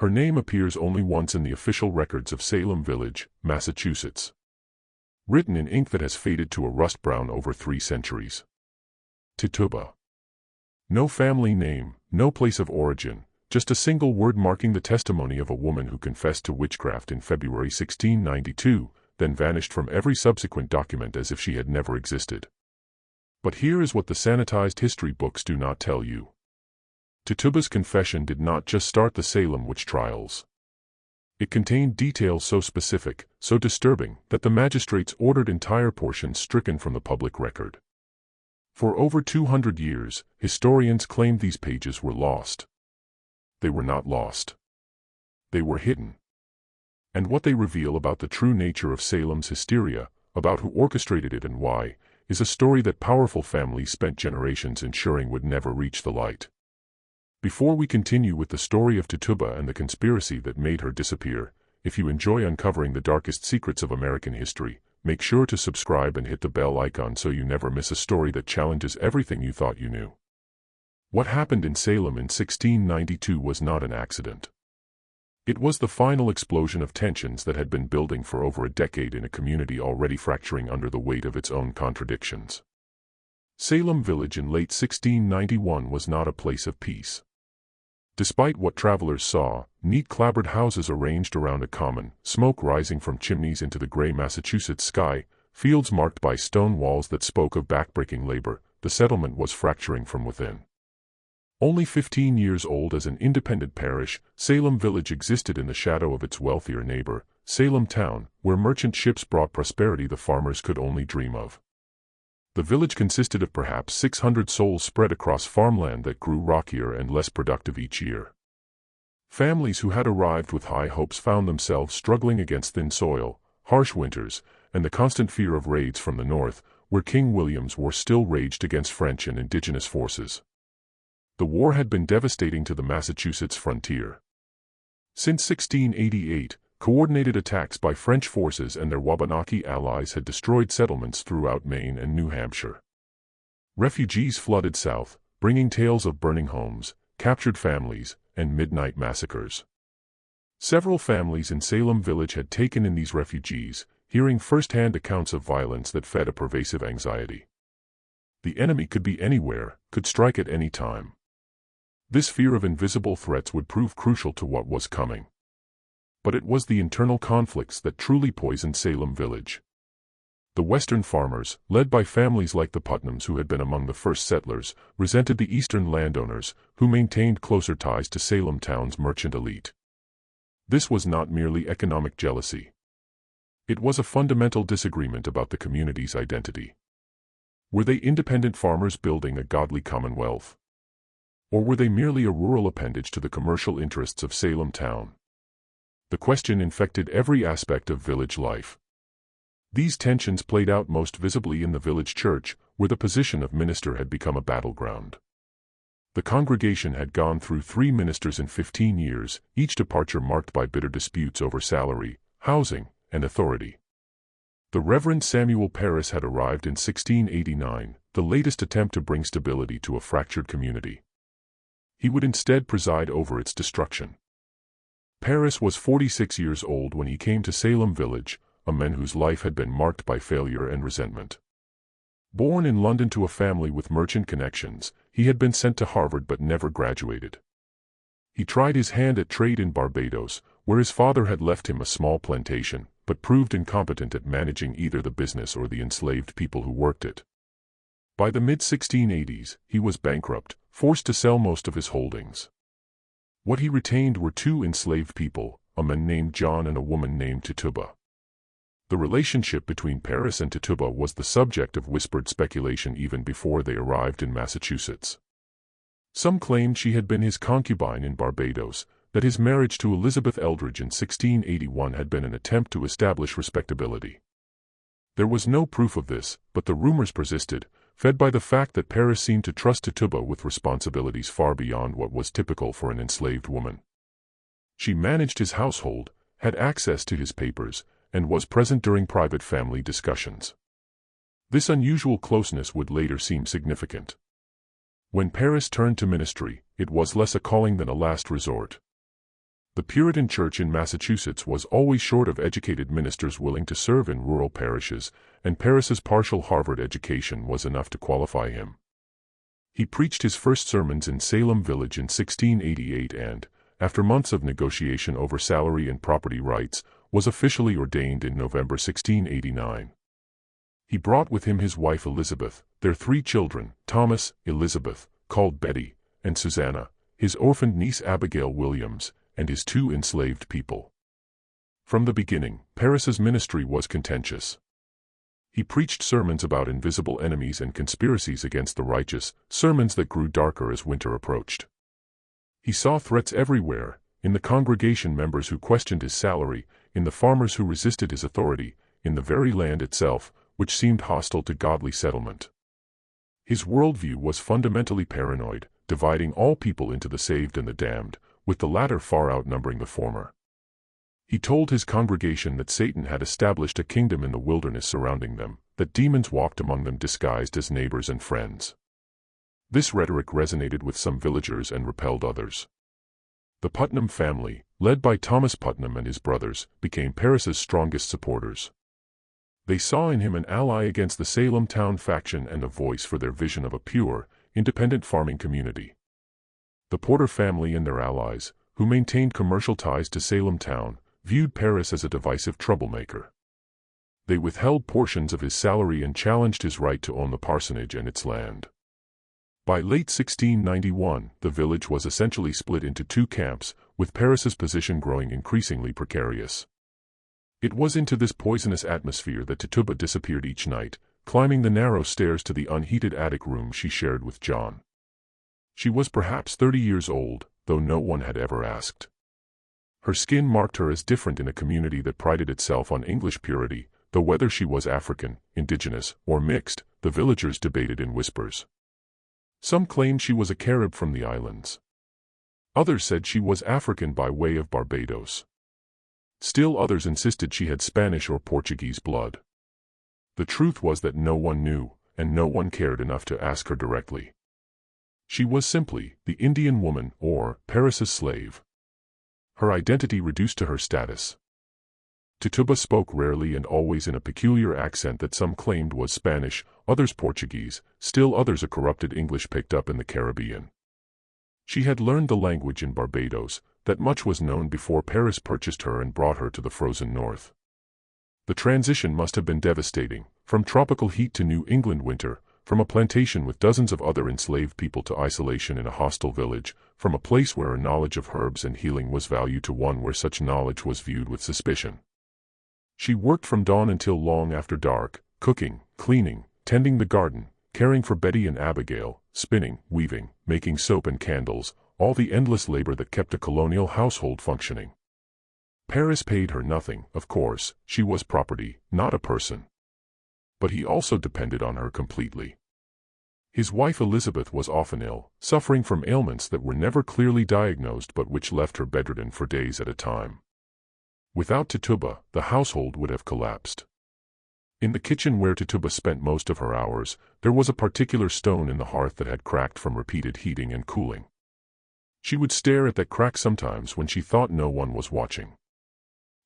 Her name appears only once in the official records of Salem Village, Massachusetts. Written in ink that has faded to a rust brown over 3 centuries. Tituba. No family name, no place of origin, just a single word marking the testimony of a woman who confessed to witchcraft in February 1692, then vanished from every subsequent document as if she had never existed. But here is what the sanitized history books do not tell you. Tituba's confession did not just start the Salem Witch Trials. It contained details so specific, so disturbing, that the magistrates ordered entire portions stricken from the public record. For over 200 years, historians claimed these pages were lost. They were not lost. They were hidden. And what they reveal about the true nature of Salem's hysteria, about who orchestrated it and why, is a story that powerful families spent generations ensuring would never reach the light. Before we continue with the story of Tituba and the conspiracy that made her disappear, if you enjoy uncovering the darkest secrets of American history, make sure to subscribe and hit the bell icon so you never miss a story that challenges everything you thought you knew. What happened in Salem in 1692 was not an accident. It was the final explosion of tensions that had been building for over a decade in a community already fracturing under the weight of its own contradictions. Salem Village in late 1691 was not a place of peace. Despite what travelers saw, neat clapboard houses arranged around a common, smoke rising from chimneys into the gray Massachusetts sky, fields marked by stone walls that spoke of backbreaking labor, the settlement was fracturing from within. Only 15 years old as an independent parish, Salem Village existed in the shadow of its wealthier neighbor, Salem Town, where merchant ships brought prosperity the farmers could only dream of. The village consisted of perhaps 600 souls spread across farmland that grew rockier and less productive each year. Families who had arrived with high hopes found themselves struggling against thin soil, harsh winters, and the constant fear of raids from the north, where King William's War still raged against French and indigenous forces. The war had been devastating to the Massachusetts frontier. Since 1688, coordinated attacks by French forces and their Wabanaki allies had destroyed settlements throughout Maine and New Hampshire. Refugees flooded south, bringing tales of burning homes, captured families, and midnight massacres. Several families in Salem Village had taken in these refugees, hearing first-hand accounts of violence that fed a pervasive anxiety. The enemy could be anywhere, could strike at any time. This fear of invisible threats would prove crucial to what was coming. But it was the internal conflicts that truly poisoned Salem Village. The western farmers, led by families like the Putnams who had been among the first settlers, resented the eastern landowners, who maintained closer ties to Salem Town's merchant elite. This was not merely economic jealousy. It was a fundamental disagreement about the community's identity. Were they independent farmers building a godly commonwealth? Or were they merely a rural appendage to the commercial interests of Salem Town? The question infected every aspect of village life. These tensions played out most visibly in the village church, where the position of minister had become a battleground. The congregation had gone through 3 ministers in 15 years, each departure marked by bitter disputes over salary, housing, and authority. The Reverend Samuel Parris had arrived in 1689, the latest attempt to bring stability to a fractured community. He would instead preside over its destruction. Parris was 46 years old when he came to Salem Village, a man whose life had been marked by failure and resentment. Born in London to a family with merchant connections, he had been sent to Harvard but never graduated. He tried his hand at trade in Barbados, where his father had left him a small plantation, but proved incompetent at managing either the business or the enslaved people who worked it. By the mid-1680s, he was bankrupt, forced to sell most of his holdings. What he retained were 2 enslaved people, a man named John and a woman named Tituba. The relationship between Parris and Tituba was the subject of whispered speculation even before they arrived in Massachusetts. Some claimed she had been his concubine in Barbados, that his marriage to Elizabeth Eldridge in 1681 had been an attempt to establish respectability. There was no proof of this, but the rumors persisted, fed by the fact that Parris seemed to trust Tituba with responsibilities far beyond what was typical for an enslaved woman. She managed his household, had access to his papers, and was present during private family discussions. This unusual closeness would later seem significant. When Parris turned to ministry, it was less a calling than a last resort. The Puritan Church in Massachusetts was always short of educated ministers willing to serve in rural parishes, and Parris's partial Harvard education was enough to qualify him. He preached his first sermons in Salem Village in 1688 and, after months of negotiation over salary and property rights, was officially ordained in November 1689. He brought with him his wife Elizabeth, their 3 children, Thomas, Elizabeth, called Betty, and Susanna, his orphaned niece Abigail Williams, and his 2 enslaved people. From the beginning, Parris's ministry was contentious. He preached sermons about invisible enemies and conspiracies against the righteous, sermons that grew darker as winter approached. He saw threats everywhere, in the congregation members who questioned his salary, in the farmers who resisted his authority, in the very land itself, which seemed hostile to godly settlement. His worldview was fundamentally paranoid, dividing all people into the saved and the damned, with the latter far outnumbering the former. He told his congregation that Satan had established a kingdom in the wilderness surrounding them, that demons walked among them disguised as neighbors and friends. This rhetoric resonated with some villagers and repelled others. The Putnam family, led by Thomas Putnam and his brothers, became Parris's strongest supporters. They saw in him an ally against the Salem town faction and a voice for their vision of a pure, independent farming community. The Porter family and their allies, who maintained commercial ties to Salem town, viewed Parris as a divisive troublemaker. They withheld portions of his salary and challenged his right to own the parsonage and its land. By late 1691, the village was essentially split into 2 camps, with Parris's position growing increasingly precarious. It was into this poisonous atmosphere that Tituba disappeared each night, climbing the narrow stairs to the unheated attic room she shared with John. She was perhaps 30 years old, though no one had ever asked. Her skin marked her as different in a community that prided itself on English purity, though whether she was African, indigenous, or mixed, the villagers debated in whispers. Some claimed she was a Carib from the islands. Others said she was African by way of Barbados. Still others insisted she had Spanish or Portuguese blood. The truth was that no one knew, and no one cared enough to ask her directly. She was simply the Indian woman, or Parris's slave. Her identity reduced to her status. Tituba spoke rarely and always in a peculiar accent that some claimed was Spanish, others Portuguese, still others a corrupted English picked up in the Caribbean. She had learned the language in Barbados, that much was known before Parris purchased her and brought her to the frozen north. The transition must have been devastating, from tropical heat to New England winter, from a plantation with dozens of other enslaved people to isolation in a hostile village, from a place where a knowledge of herbs and healing was valued to one where such knowledge was viewed with suspicion. She worked from dawn until long after dark, cooking, cleaning, tending the garden, caring for Betty and Abigail, spinning, weaving, making soap and candles, all the endless labor that kept a colonial household functioning. Parris paid her nothing, of course, she was property, not a person. But he also depended on her completely. His wife Elizabeth was often ill, suffering from ailments that were never clearly diagnosed but which left her bedridden for days at a time. Without Tituba, the household would have collapsed. In the kitchen where Tituba spent most of her hours, there was a particular stone in the hearth that had cracked from repeated heating and cooling. She would stare at that crack sometimes when she thought no one was watching.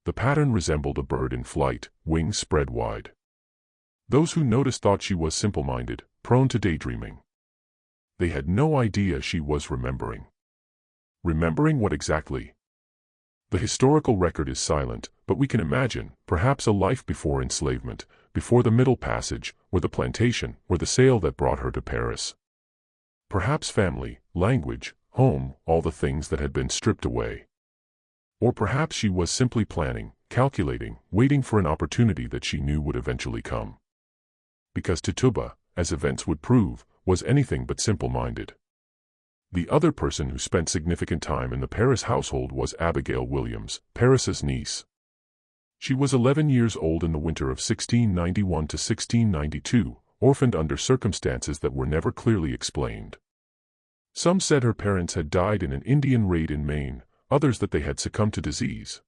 The pattern resembled a bird in flight, wings spread wide. Those who noticed thought she was simple-minded, prone to daydreaming. They had no idea she was remembering. Remembering what exactly? The historical record is silent, but we can imagine, perhaps a life before enslavement, before the Middle Passage, or the plantation, or the sale that brought her to Paris. Perhaps family, language, home, all the things that had been stripped away. Or perhaps she was simply planning, calculating, waiting for an opportunity that she knew would eventually come. Because Tituba, as events would prove, was anything but simple-minded. The other person who spent significant time in the Parris household was Abigail Williams, Parris's niece. She was 11 years old in the winter of 1691 to 1692, orphaned under circumstances that were never clearly explained. Some said her parents had died in an Indian raid in Maine, others that they had succumbed to disease.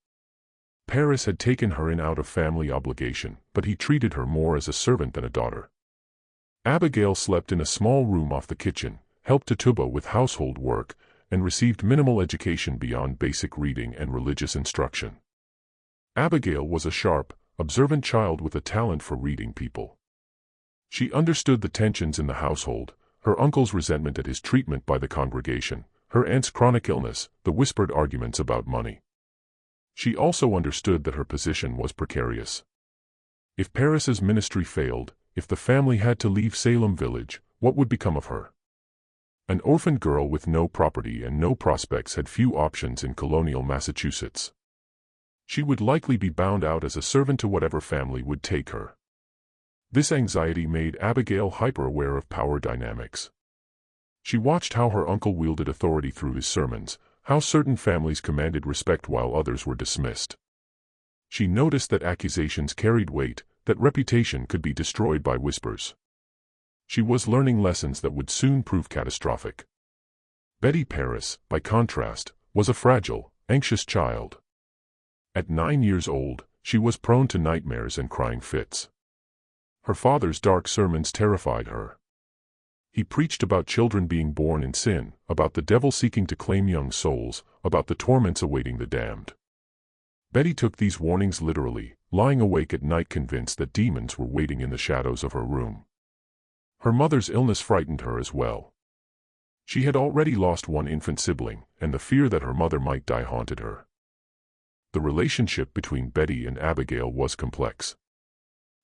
Parris had taken her in out of family obligation, but he treated her more as a servant than a daughter. Abigail slept in a small room off the kitchen, helped Tituba with household work, and received minimal education beyond basic reading and religious instruction. Abigail was a sharp, observant child with a talent for reading people. She understood the tensions in the household, her uncle's resentment at his treatment by the congregation, her aunt's chronic illness, the whispered arguments about money. She also understood that her position was precarious. If Paris's ministry failed, if the family had to leave Salem Village, what would become of her? An orphaned girl with no property and no prospects had few options in colonial Massachusetts. She would likely be bound out as a servant to whatever family would take her. This anxiety made Abigail hyper-aware of power dynamics. She watched how her uncle wielded authority through his sermons, how certain families commanded respect while others were dismissed. She noticed that accusations carried weight, that reputation could be destroyed by whispers. She was learning lessons that would soon prove catastrophic. Betty Paris, by contrast, was a fragile, anxious child. At 9 years old, she was prone to nightmares and crying fits. Her father's dark sermons terrified her. He preached about children being born in sin, about the devil seeking to claim young souls, about the torments awaiting the damned. Betty took these warnings literally, lying awake at night convinced that demons were waiting in the shadows of her room. Her mother's illness frightened her as well. She had already lost one infant sibling, and the fear that her mother might die haunted her. The relationship between Betty and Abigail was complex.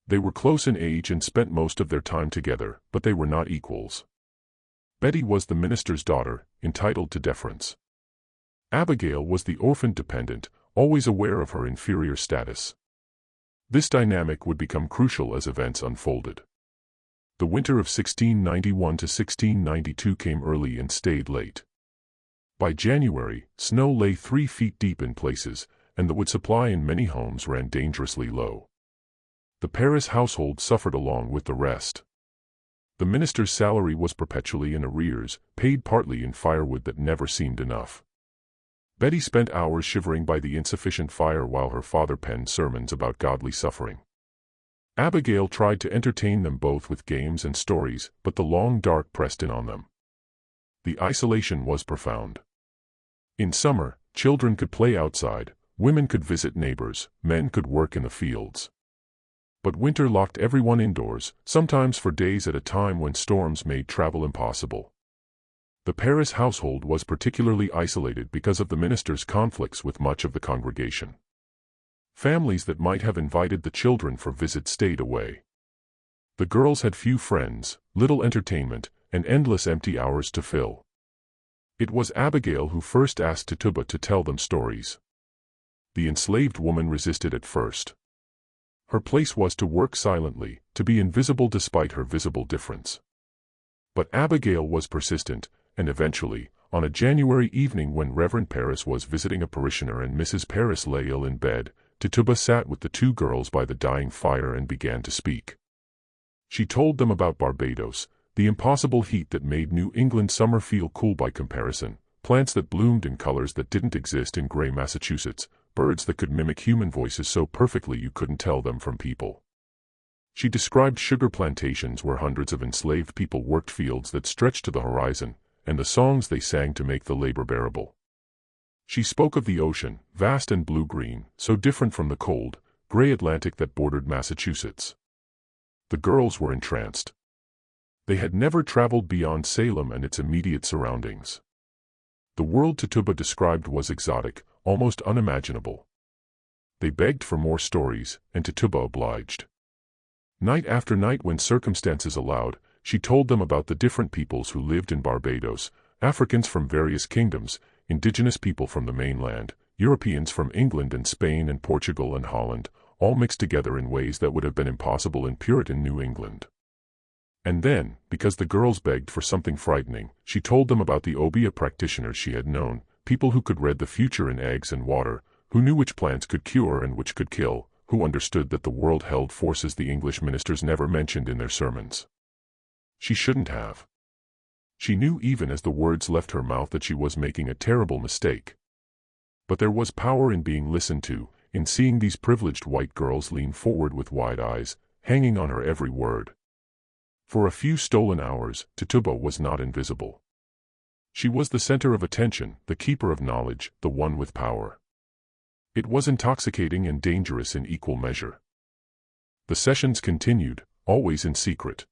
They were close in age and spent most of their time together, but they were not equals. Betty was the minister's daughter, entitled to deference. Abigail was the orphaned dependent, always aware of her inferior status. This dynamic would become crucial as events unfolded. The winter of 1691 to 1692 came early and stayed late. By January, snow lay 3 feet deep in places, and the wood supply in many homes ran dangerously low. The Paris household suffered along with the rest. The minister's salary was perpetually in arrears, paid partly in firewood that never seemed enough. Betty spent hours shivering by the insufficient fire while her father penned sermons about godly suffering. Abigail tried to entertain them both with games and stories, but the long dark pressed in on them. The isolation was profound. In summer, children could play outside, women could visit neighbors, men could work in the fields. But winter locked everyone indoors, sometimes for days at a time when storms made travel impossible. The Paris household was particularly isolated because of the minister's conflicts with much of the congregation. Families that might have invited the children for visits stayed away. The girls had few friends, little entertainment, and endless empty hours to fill. It was Abigail who first asked Tituba to tell them stories. The enslaved woman resisted at first. Her place was to work silently, to be invisible despite her visible difference. But Abigail was persistent, and eventually, on a January evening when Reverend Paris was visiting a parishioner and Mrs. Paris lay ill in bed, Tituba sat with the 2 girls by the dying fire and began to speak. She told them about Barbados, the impossible heat that made New England summer feel cool by comparison, plants that bloomed in colors that didn't exist in gray Massachusetts, birds that could mimic human voices so perfectly you couldn't tell them from people. She described sugar plantations where hundreds of enslaved people worked fields that stretched to the horizon, and the songs they sang to make the labor bearable. She spoke of the ocean, vast and blue-green, so different from the cold, gray Atlantic that bordered Massachusetts. The girls were entranced. They had never traveled beyond Salem and its immediate surroundings. The world Tituba described was exotic, almost unimaginable. They begged for more stories, and Tituba obliged. Night after night when circumstances allowed, she told them about the different peoples who lived in Barbados, Africans from various kingdoms, indigenous people from the mainland, Europeans from England and Spain and Portugal and Holland, all mixed together in ways that would have been impossible in Puritan New England. And then, because the girls begged for something frightening, she told them about the obeah practitioners she had known, people who could read the future in eggs and water, who knew which plants could cure and which could kill, who understood that the world held forces the English ministers never mentioned in their sermons. She shouldn't have. She knew even as the words left her mouth that she was making a terrible mistake. But there was power in being listened to, in seeing these privileged white girls lean forward with wide eyes, hanging on her every word. For a few stolen hours, Tituba was not invisible. She was the center of attention, the keeper of knowledge, the one with power. It was intoxicating and dangerous in equal measure. The sessions continued, always in secret.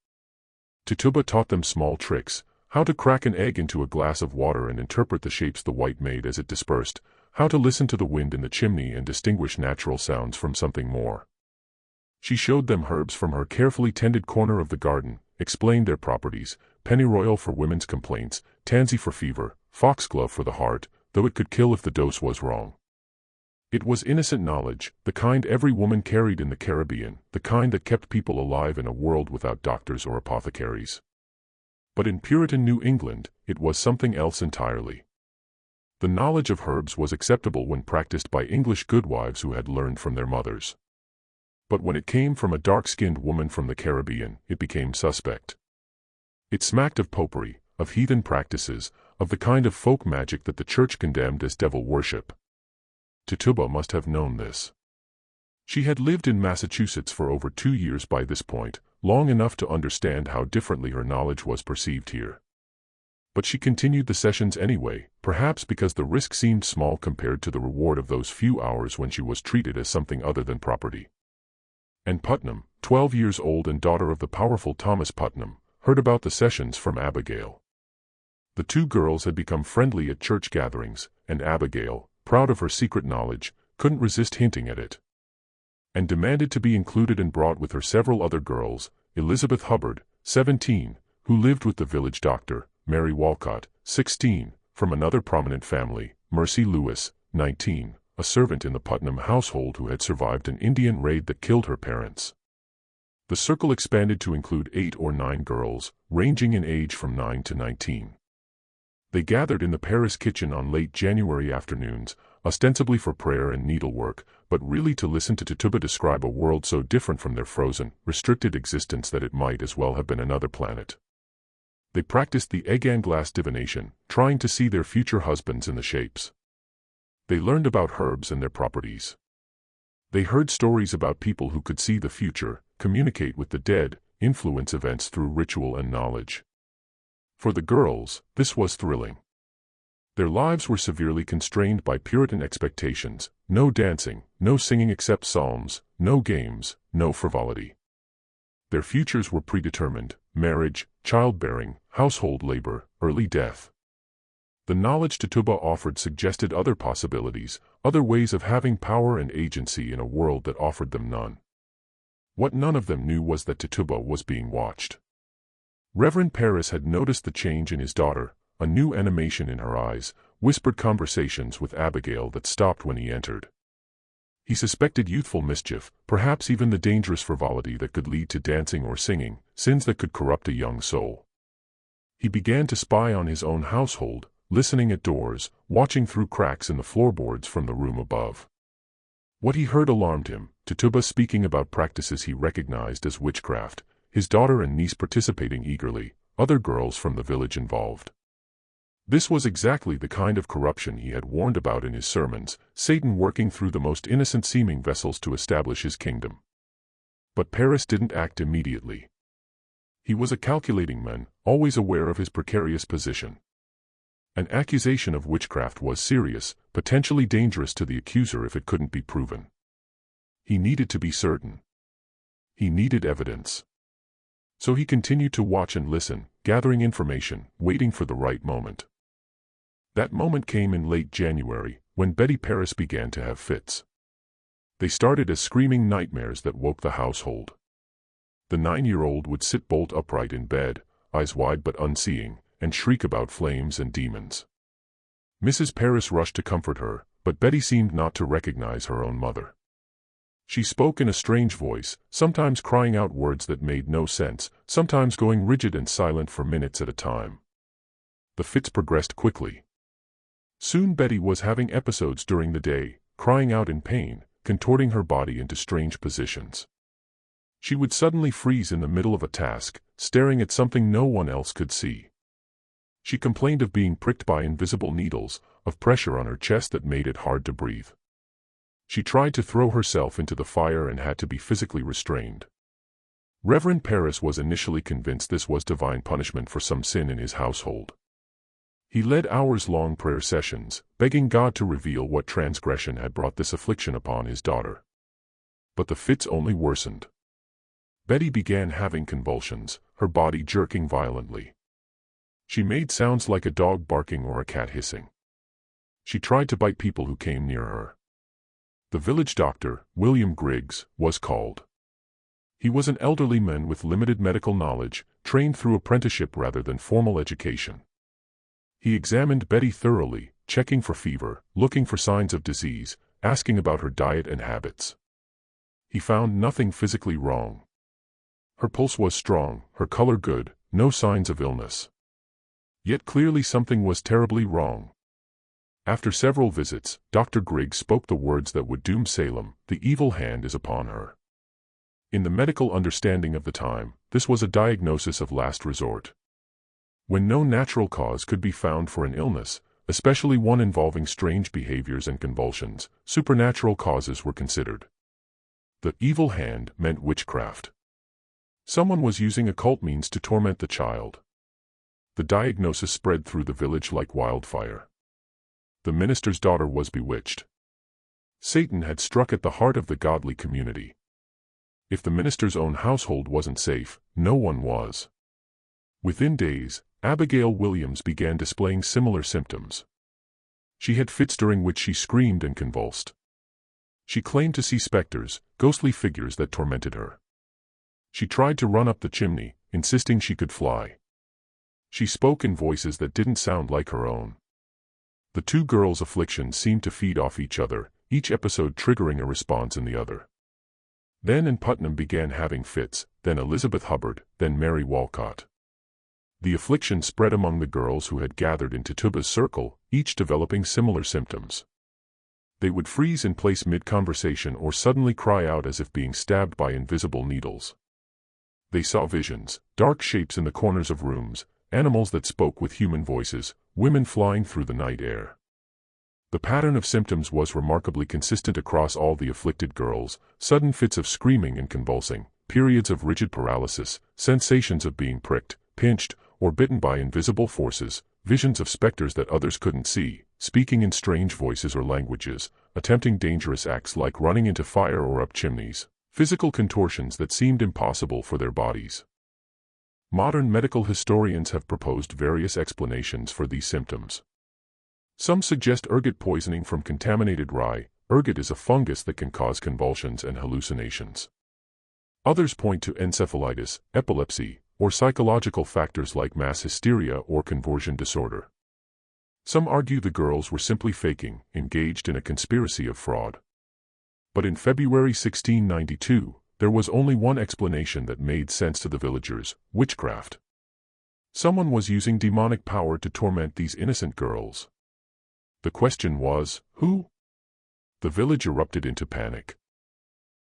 Tituba taught them small tricks, how to crack an egg into a glass of water and interpret the shapes the white made as it dispersed, how to listen to the wind in the chimney and distinguish natural sounds from something more. She showed them herbs from her carefully tended corner of the garden, explained their properties: pennyroyal for women's complaints, tansy for fever, foxglove for the heart, though it could kill if the dose was wrong. It was innocent knowledge, the kind every woman carried in the Caribbean, the kind that kept people alive in a world without doctors or apothecaries. But in Puritan New England, it was something else entirely. The knowledge of herbs was acceptable when practiced by English goodwives who had learned from their mothers. But when it came from a dark-skinned woman from the Caribbean, it became suspect. It smacked of popery, of heathen practices, of the kind of folk magic that the church condemned as devil worship. Tituba must have known this. She had lived in Massachusetts for over 2 years by this point, long enough to understand how differently her knowledge was perceived here. But she continued the sessions anyway, perhaps because the risk seemed small compared to the reward of those few hours when she was treated as something other than property. And Putnam, 12 years old and daughter of the powerful Thomas Putnam, heard about the sessions from Abigail. The two girls had become friendly at church gatherings, and Abigail, proud of her secret knowledge, couldn't resist hinting at it, and demanded to be included and brought with her several other girls: Elizabeth Hubbard, 17, who lived with the village doctor; Mary Walcott, 16, from another prominent family; Mercy Lewis, 19, a servant in the Putnam household who had survived an Indian raid that killed her parents. The circle expanded to include 8 or 9 girls, ranging in age from 9 to 19. They gathered in the Paris kitchen on late January afternoons, ostensibly for prayer and needlework, but really to listen to Tituba describe a world so different from their frozen, restricted existence that it might as well have been another planet. They practiced the egg-and-glass divination, trying to see their future husbands in the shapes. They learned about herbs and their properties. They heard stories about people who could see the future, communicate with the dead, influence events through ritual and knowledge. For the girls, this was thrilling. Their lives were severely constrained by Puritan expectations: no dancing, no singing except psalms, no games, no frivolity. Their futures were predetermined: marriage, childbearing, household labor, early death. The knowledge Tituba offered suggested other possibilities, other ways of having power and agency in a world that offered them none. What none of them knew was that Tituba was being watched. Reverend Paris had noticed the change in his daughter, a new animation in her eyes, whispered conversations with Abigail that stopped when he entered. He suspected youthful mischief, perhaps even the dangerous frivolity that could lead to dancing or singing, sins that could corrupt a young soul. He began to spy on his own household, listening at doors, watching through cracks in the floorboards from the room above. What he heard alarmed him: Tituba speaking about practices he recognized as witchcraft, his daughter and niece participating eagerly, other girls from the village involved. This was exactly the kind of corruption he had warned about in his sermons, Satan working through the most innocent-seeming vessels to establish his kingdom. But Paris didn't act immediately. He was a calculating man, always aware of his precarious position. An accusation of witchcraft was serious, potentially dangerous to the accuser if it couldn't be proven. He needed to be certain. He needed evidence. So he continued to watch and listen, gathering information, waiting for the right moment. That moment came in late January, when Betty Paris began to have fits. They started as screaming nightmares that woke the household. The 9-year-old would sit bolt upright in bed, eyes wide but unseeing, and shriek about flames and demons. Mrs. Paris rushed to comfort her, but Betty seemed not to recognize her own mother. She spoke in a strange voice, sometimes crying out words that made no sense, sometimes going rigid and silent for minutes at a time. The fits progressed quickly. Soon Betty was having episodes during the day, crying out in pain, contorting her body into strange positions. She would suddenly freeze in the middle of a task, staring at something no one else could see. She complained of being pricked by invisible needles, of pressure on her chest that made it hard to breathe. She tried to throw herself into the fire and had to be physically restrained. Reverend Paris was initially convinced this was divine punishment for some sin in his household. He led hours-long prayer sessions, begging God to reveal what transgression had brought this affliction upon his daughter. But the fits only worsened. Betty began having convulsions, her body jerking violently. She made sounds like a dog barking or a cat hissing. She tried to bite people who came near her. The village doctor, William Griggs, was called. He was an elderly man with limited medical knowledge, trained through apprenticeship rather than formal education. He examined Betty thoroughly, checking for fever, looking for signs of disease, asking about her diet and habits. He found nothing physically wrong. Her pulse was strong, her color good, no signs of illness. Yet clearly something was terribly wrong. After several visits, Dr. Griggs spoke the words that would doom Salem: "The evil hand is upon her." In the medical understanding of the time, this was a diagnosis of last resort. When no natural cause could be found for an illness, especially one involving strange behaviors and convulsions, supernatural causes were considered. The evil hand meant witchcraft. Someone was using occult means to torment the child. The diagnosis spread through the village like wildfire. The minister's daughter was bewitched. Satan had struck at the heart of the godly community. If the minister's own household wasn't safe, no one was. Within days, Abigail Williams began displaying similar symptoms. She had fits during which she screamed and convulsed. She claimed to see specters, ghostly figures that tormented her. She tried to run up the chimney, insisting she could fly. She spoke in voices that didn't sound like her own. The two girls' afflictions seemed to feed off each other, each episode triggering a response in the other. Then and Putnam began having fits, then Elizabeth Hubbard, then Mary Walcott. The affliction spread among the girls who had gathered in Tituba's circle, each developing similar symptoms. They would freeze in place mid-conversation or suddenly cry out as if being stabbed by invisible needles. They saw visions, dark shapes in the corners of rooms, animals that spoke with human voices, women flying through the night air. The pattern of symptoms was remarkably consistent across all the afflicted girls: sudden fits of screaming and convulsing, periods of rigid paralysis, sensations of being pricked, pinched, or bitten by invisible forces, visions of specters that others couldn't see, speaking in strange voices or languages, attempting dangerous acts like running into fire or up chimneys, physical contortions that seemed impossible for their bodies. Modern medical historians have proposed various explanations for these symptoms. Some suggest ergot poisoning from contaminated rye. Ergot is a fungus that can cause convulsions and hallucinations. Others point to encephalitis, epilepsy, or psychological factors like mass hysteria or conversion disorder. Some argue the girls were simply faking, engaged in a conspiracy of fraud. But in February 1692, there was only one explanation that made sense to the villagers: witchcraft. Someone was using demonic power to torment these innocent girls. The question was, who? The village erupted into panic.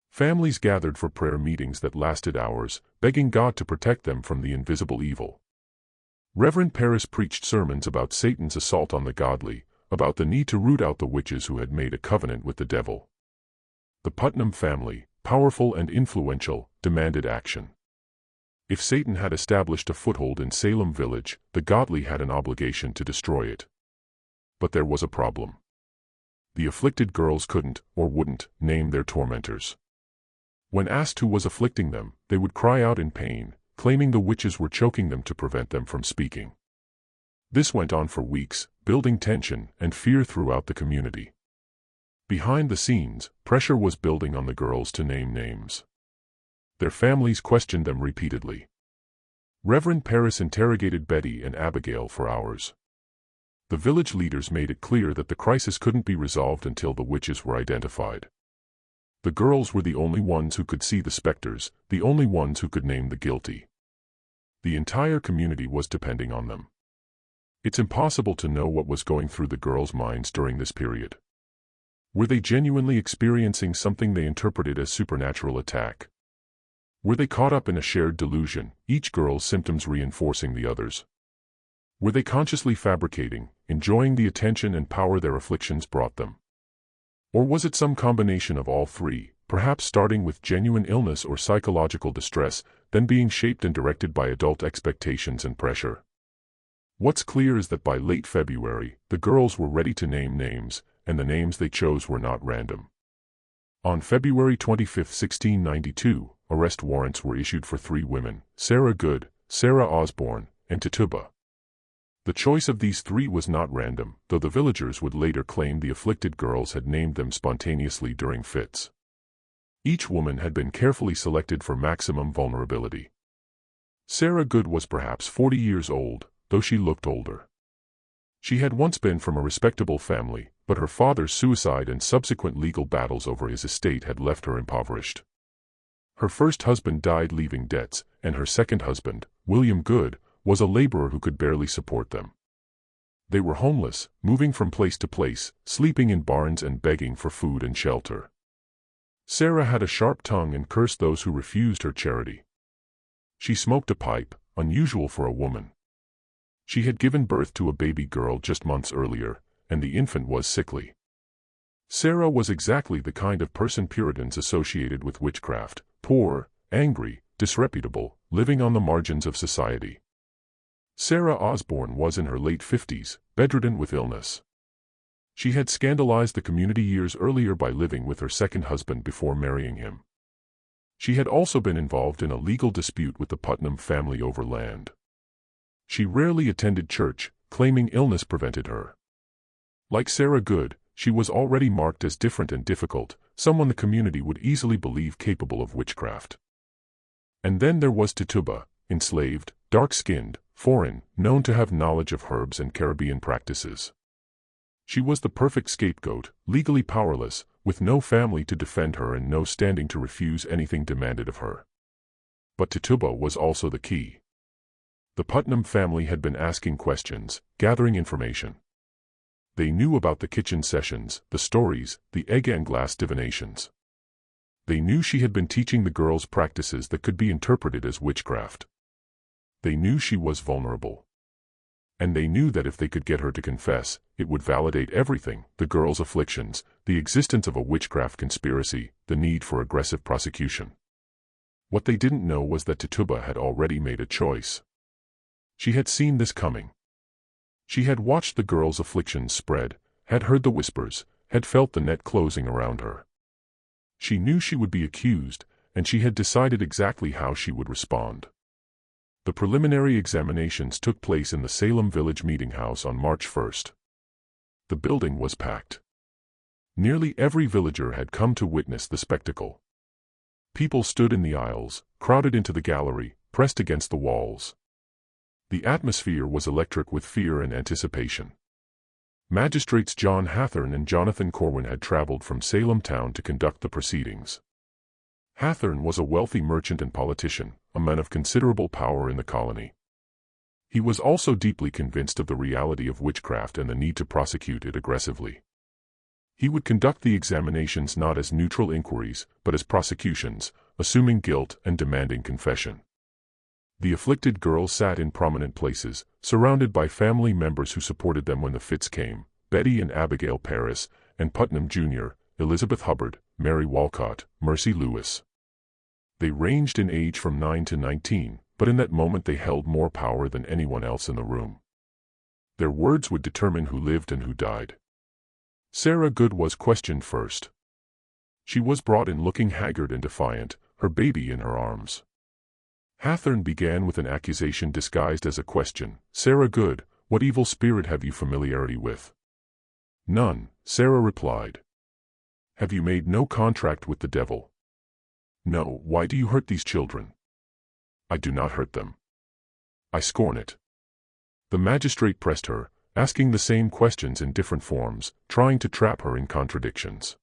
Families gathered for prayer meetings that lasted hours, begging God to protect them from the invisible evil. Reverend Parris preached sermons about Satan's assault on the godly, about the need to root out the witches who had made a covenant with the devil. The Putnam family, powerful and influential, demanded action. If Satan had established a foothold in Salem village, the godly had an obligation to destroy it. But there was a problem. The afflicted girls couldn't, or wouldn't, name their tormentors. When asked who was afflicting them, they would cry out in pain, claiming the witches were choking them to prevent them from speaking. This went on for weeks, building tension and fear throughout the community. Behind the scenes, pressure was building on the girls to name names. Their families questioned them repeatedly. Reverend Parris interrogated Betty and Abigail for hours. The village leaders made it clear that the crisis couldn't be resolved until the witches were identified. The girls were the only ones who could see the specters, the only ones who could name the guilty. The entire community was depending on them. It's impossible to know what was going through the girls' minds during this period. Were they genuinely experiencing something they interpreted as supernatural attack? Were they caught up in a shared delusion, each girl's symptoms reinforcing the others? Were they consciously fabricating, enjoying the attention and power their afflictions brought them? Or was it some combination of all three, perhaps starting with genuine illness or psychological distress, then being shaped and directed by adult expectations and pressure? What's clear is that by late February, the girls were ready to name names, and the names they chose were not random. On February 25, 1692, arrest warrants were issued for 3 women, Sarah Good, Sarah Osborne, and Tituba. The choice of these 3 was not random, though the villagers would later claim the afflicted girls had named them spontaneously during fits. Each woman had been carefully selected for maximum vulnerability. Sarah Good was perhaps 40 years old, though she looked older. She had once been from a respectable family, but her father's suicide and subsequent legal battles over his estate had left her impoverished. Her first husband died leaving debts, and her second husband, William Good, was a laborer who could barely support them. They were homeless, moving from place to place, sleeping in barns and begging for food and shelter. Sarah had a sharp tongue and cursed those who refused her charity. She smoked a pipe, unusual for a woman. She had given birth to a baby girl just months earlier, and the infant was sickly. Sarah was exactly the kind of person Puritans associated with witchcraft: poor, angry, disreputable, living on the margins of society. Sarah Osborne was in her late 50s, bedridden with illness. She had scandalized the community years earlier by living with her second husband before marrying him. She had also been involved in a legal dispute with the Putnam family over land. She rarely attended church, claiming illness prevented her. Like Sarah Good, she was already marked as different and difficult, someone the community would easily believe capable of witchcraft. And then there was Tituba, enslaved, dark-skinned, foreign, known to have knowledge of herbs and Caribbean practices. She was the perfect scapegoat, legally powerless, with no family to defend her and no standing to refuse anything demanded of her. But Tituba was also the key. The Putnam family had been asking questions, gathering information. They knew about the kitchen sessions, the stories, the egg and glass divinations. They knew she had been teaching the girls practices that could be interpreted as witchcraft. They knew she was vulnerable. And they knew that if they could get her to confess, it would validate everything: the girls' afflictions, the existence of a witchcraft conspiracy, the need for aggressive prosecution. What they didn't know was that Tituba had already made a choice. She had seen this coming. She had watched the girls' afflictions spread, had heard the whispers, had felt the net closing around her. She knew she would be accused, and she had decided exactly how she would respond. The preliminary examinations took place in the Salem Village Meeting House on March 1st. The building was packed. Nearly every villager had come to witness the spectacle. People stood in the aisles, crowded into the gallery, pressed against the walls. The atmosphere was electric with fear and anticipation. Magistrates John Hathorne and Jonathan Corwin had traveled from Salem town to conduct the proceedings. Hathorne was a wealthy merchant and politician, a man of considerable power in the colony. He was also deeply convinced of the reality of witchcraft and the need to prosecute it aggressively. He would conduct the examinations not as neutral inquiries, but as prosecutions, assuming guilt and demanding confession. The afflicted girls sat in prominent places, surrounded by family members who supported them when the fits came: Betty and Abigail Paris, and Putnam Jr., Elizabeth Hubbard, Mary Walcott, Mercy Lewis. They ranged in age from 9 to 19, but in that moment they held more power than anyone else in the room. Their words would determine who lived and who died. Sarah Good was questioned first. She was brought in looking haggard and defiant, her baby in her arms. Hathorne began with an accusation disguised as a question: "Sarah Good, what evil spirit have you familiarity with?" "None," Sarah replied. "Have you made no contract with the devil?" "No." "Why do you hurt these children?" "I do not hurt them. I scorn it." The magistrate pressed her, asking the same questions in different forms, trying to trap her in contradictions.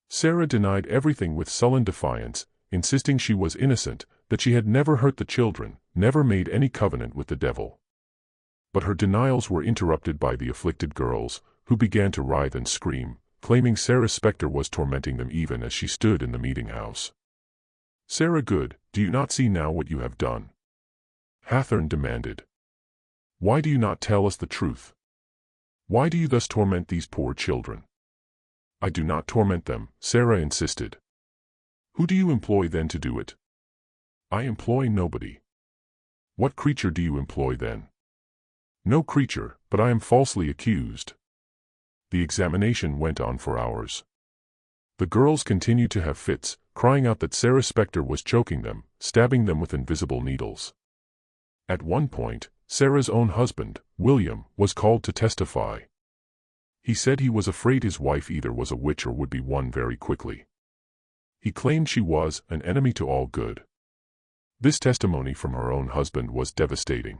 Sarah denied everything with sullen defiance, insisting she was innocent, that she had never hurt the children, never made any covenant with the devil. But her denials were interrupted by the afflicted girls, who began to writhe and scream, claiming Sarah's specter was tormenting them even as she stood in the meeting house. "Sarah Good, do you not see now what you have done?" Hathorne demanded. "Why do you not tell us the truth? Why do you thus torment these poor children?" "I do not torment them," Sarah insisted. "Who do you employ then to do it?" "I employ nobody." "What creature do you employ then?" No creature, but I am falsely accused. The examination went on for hours. The girls continued to have fits, crying out that Sarah's specter was choking them, stabbing them with invisible needles. At one point, Sarah's own husband, William, was called to testify. He said he was afraid his wife either was a witch or would be one very quickly. He claimed she was an enemy to all good. This testimony from her own husband was devastating.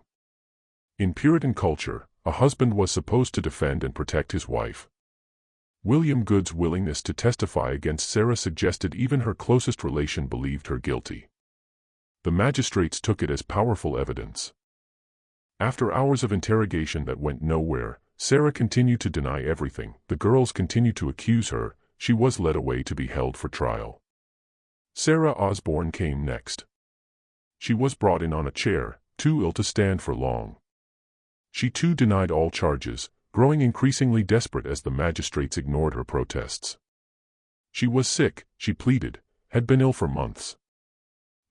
In Puritan culture, a husband was supposed to defend and protect his wife. William Good's willingness to testify against Sarah suggested even her closest relation believed her guilty. The magistrates took it as powerful evidence. After hours of interrogation that went nowhere, Sarah continued to deny everything. The girls continued to accuse her. She was led away to be held for trial. Sarah Osborne came next. She was brought in on a chair, too ill to stand for long. She too denied all charges, growing increasingly desperate as the magistrates ignored her protests. She was sick, she pleaded, had been ill for months.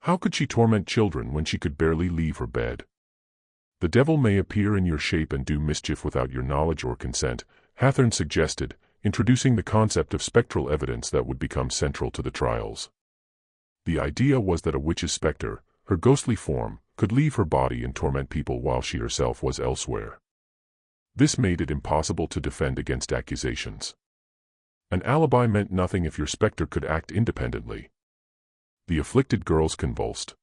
How could she torment children when she could barely leave her bed? The devil may appear in your shape and do mischief without your knowledge or consent, Hathorne suggested, introducing the concept of spectral evidence that would become central to the trials. The idea was that a witch's specter, her ghostly form, could leave her body and torment people while she herself was elsewhere. This made it impossible to defend against accusations. An alibi meant nothing if your specter could act independently. The afflicted girls convulsed.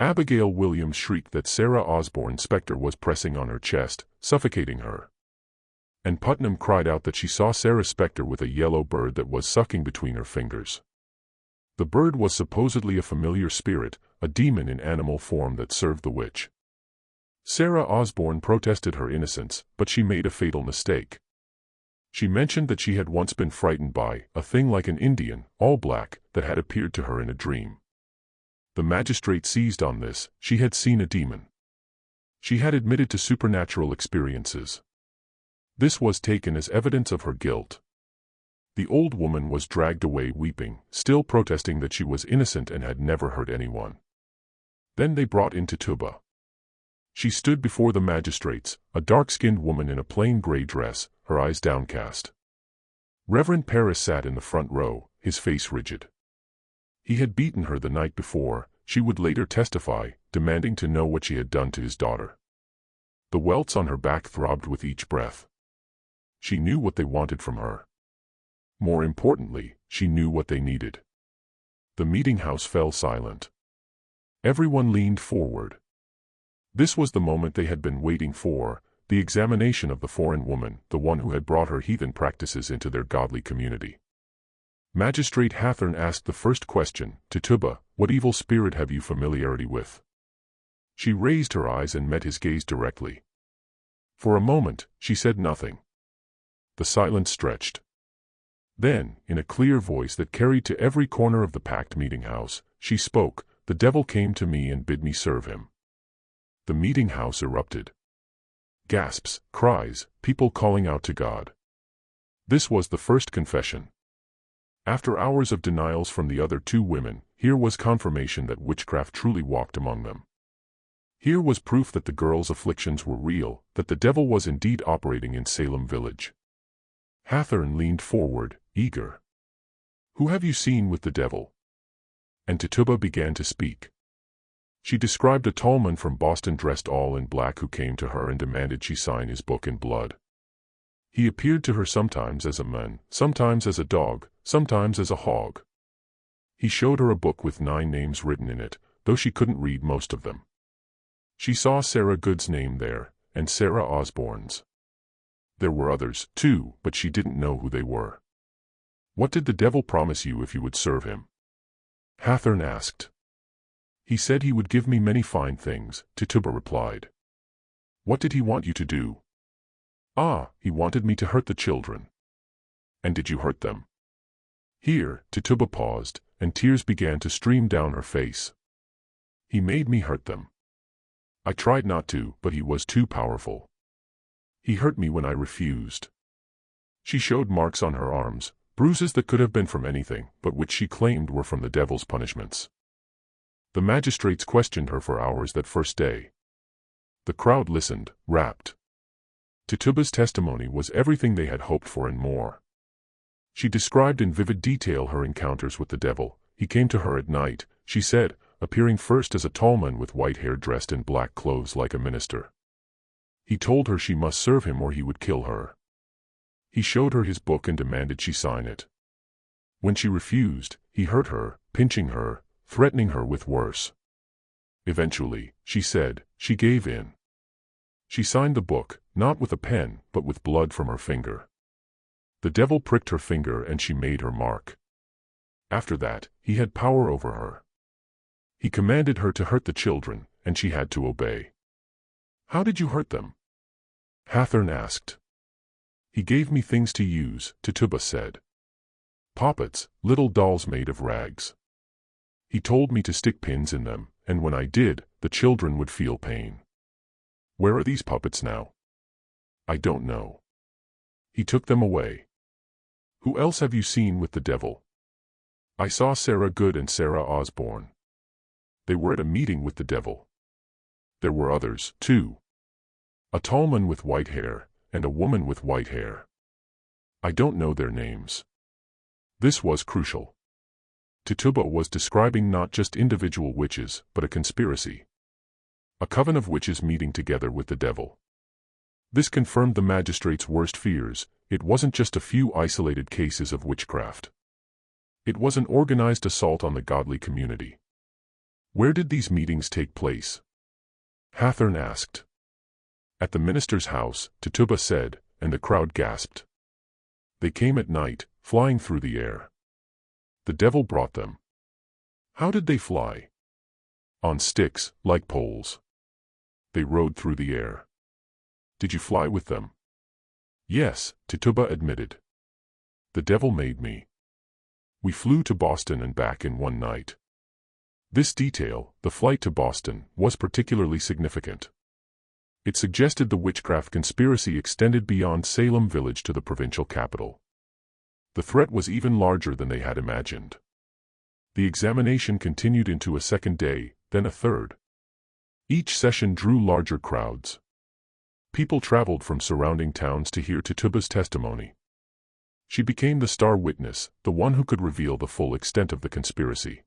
Abigail Williams shrieked that Sarah Osborne's specter was pressing on her chest, suffocating her. And Putnam cried out that she saw Sarah's specter with a yellow bird that was sucking between her fingers. The bird was supposedly a familiar spirit, a demon in animal form that served the witch. Sarah Osborne protested her innocence, but she made a fatal mistake. She mentioned that she had once been frightened by a thing like an Indian, all black, that had appeared to her in a dream. The magistrate seized on this. She had seen a demon. She had admitted to supernatural experiences. This was taken as evidence of her guilt. The old woman was dragged away weeping, still protesting that she was innocent and had never hurt anyone. Then they brought in Tituba. She stood before the magistrates, a dark-skinned woman in a plain gray dress, her eyes downcast. Reverend Parris sat in the front row, his face rigid. He had beaten her the night before. She would later testify, demanding to know what she had done to his daughter. The welts on her back throbbed with each breath. She knew what they wanted from her. More importantly, she knew what they needed. The meeting house fell silent. Everyone leaned forward. This was the moment they had been waiting for, the examination of the foreign woman, the one who had brought her heathen practices into their godly community. Magistrate Hathorne asked the first question, Tituba, what evil spirit have you familiarity with? She raised her eyes and met his gaze directly. For a moment, she said nothing. The silence stretched. Then, in a clear voice that carried to every corner of the packed meeting house, she spoke, the devil came to me and bid me serve him. The meeting house erupted. Gasps, cries, people calling out to God. This was the first confession. After hours of denials from the other two women, here was confirmation that witchcraft truly walked among them. Here was proof that the girls' afflictions were real, that the devil was indeed operating in Salem Village. Hathorne leaned forward, eager. Who have you seen with the devil? And Tituba began to speak. She described a tall man from Boston dressed all in black who came to her and demanded she sign his book in blood. He appeared to her sometimes as a man, sometimes as a dog, sometimes as a hog. He showed her a book with 9 names written in it, though she couldn't read most of them. She saw Sarah Good's name there, and Sarah Osborne's. There were others, too, but she didn't know who they were. What did the devil promise you if you would serve him? Hathorne asked. He said he would give me many fine things, Tituba replied. What did he want you to do? Ah, he wanted me to hurt the children. And did you hurt them? Here, Tituba paused, and tears began to stream down her face. He made me hurt them. I tried not to, but he was too powerful. He hurt me when I refused. She showed marks on her arms, bruises that could have been from anything, but which she claimed were from the devil's punishments. The magistrates questioned her for hours that first day. The crowd listened, rapt. Tituba's testimony was everything they had hoped for and more. She described in vivid detail her encounters with the devil. He came to her at night, she said, appearing first as a tall man with white hair dressed in black clothes like a minister. He told her she must serve him or he would kill her. He showed her his book and demanded she sign it. When she refused, he hurt her, pinching her, threatening her with worse. Eventually, she said, she gave in. She signed the book, not with a pen, but with blood from her finger. The devil pricked her finger and she made her mark. After that, he had power over her. He commanded her to hurt the children, and she had to obey. How did you hurt them? Hathorn asked. He gave me things to use, Tituba said. Poppets, little dolls made of rags. He told me to stick pins in them, and when I did, the children would feel pain. Where are these puppets now? I don't know. He took them away. Who else have you seen with the devil? I saw Sarah Good and Sarah Osborne. They were at a meeting with the devil. There were others, too. A tall man with white hair, and a woman with white hair. I don't know their names. This was crucial. Tituba was describing not just individual witches, but a conspiracy. A coven of witches meeting together with the devil. This confirmed the magistrate's worst fears. It wasn't just a few isolated cases of witchcraft. It was an organized assault on the godly community. Where did these meetings take place? Hathorn asked. At the minister's house, Tituba said, and the crowd gasped. They came at night, flying through the air. The devil brought them. How did they fly? On sticks, like poles. They rode through the air. Did you fly with them? Yes, Tituba admitted. The devil made me. We flew to Boston and back in one night. This detail, the flight to Boston, was particularly significant. It suggested the witchcraft conspiracy extended beyond Salem Village to the provincial capital. The threat was even larger than they had imagined. The examination continued into a second day, then a third. Each session drew larger crowds. People traveled from surrounding towns to hear Tituba's testimony. She became the star witness, the one who could reveal the full extent of the conspiracy.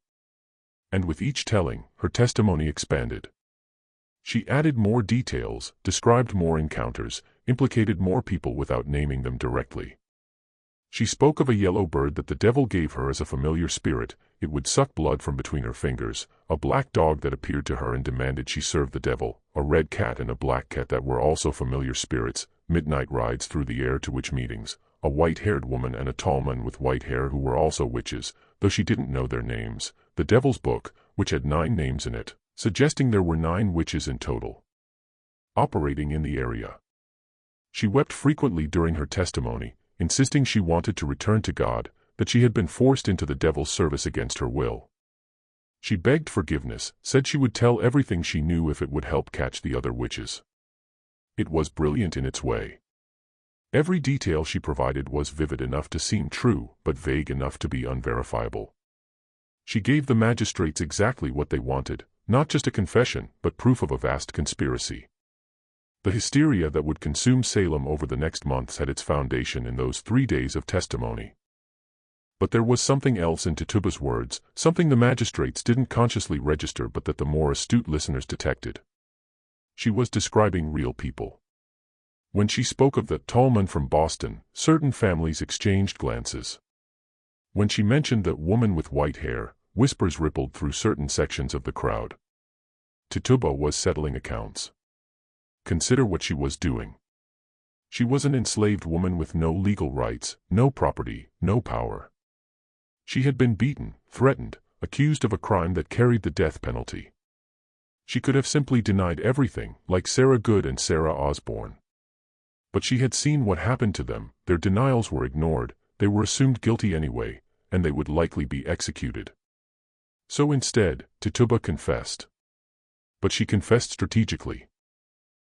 And with each telling, her testimony expanded. She added more details, described more encounters, implicated more people without naming them directly. She spoke of a yellow bird that the devil gave her as a familiar spirit. It would suck blood from between her fingers, a black dog that appeared to her and demanded she serve the devil, a red cat and a black cat that were also familiar spirits, midnight rides through the air to witch meetings, a white-haired woman and a tall man with white hair who were also witches, though she didn't know their names, the devil's book, which had 9 names in it, suggesting there were 9 witches in total, operating in the area. She wept frequently during her testimony, insisting she wanted to return to God, that she had been forced into the devil's service against her will. She begged forgiveness, said she would tell everything she knew if it would help catch the other witches. It was brilliant in its way. Every detail she provided was vivid enough to seem true, but vague enough to be unverifiable. She gave the magistrates exactly what they wanted, not just a confession, but proof of a vast conspiracy. The hysteria that would consume Salem over the next months had its foundation in those 3 days of testimony. But there was something else in Tituba's words, something the magistrates didn't consciously register but that the more astute listeners detected. She was describing real people. When she spoke of the tall man from Boston, certain families exchanged glances. When she mentioned the woman with white hair, whispers rippled through certain sections of the crowd. Tituba was settling accounts. Consider what she was doing. She was an enslaved woman with no legal rights, no property, no power. She had been beaten, threatened, accused of a crime that carried the death penalty. She could have simply denied everything, like Sarah Good and Sarah Osborne. But she had seen what happened to them. Their denials were ignored, they were assumed guilty anyway, and they would likely be executed. So instead, Tituba confessed. But she confessed strategically.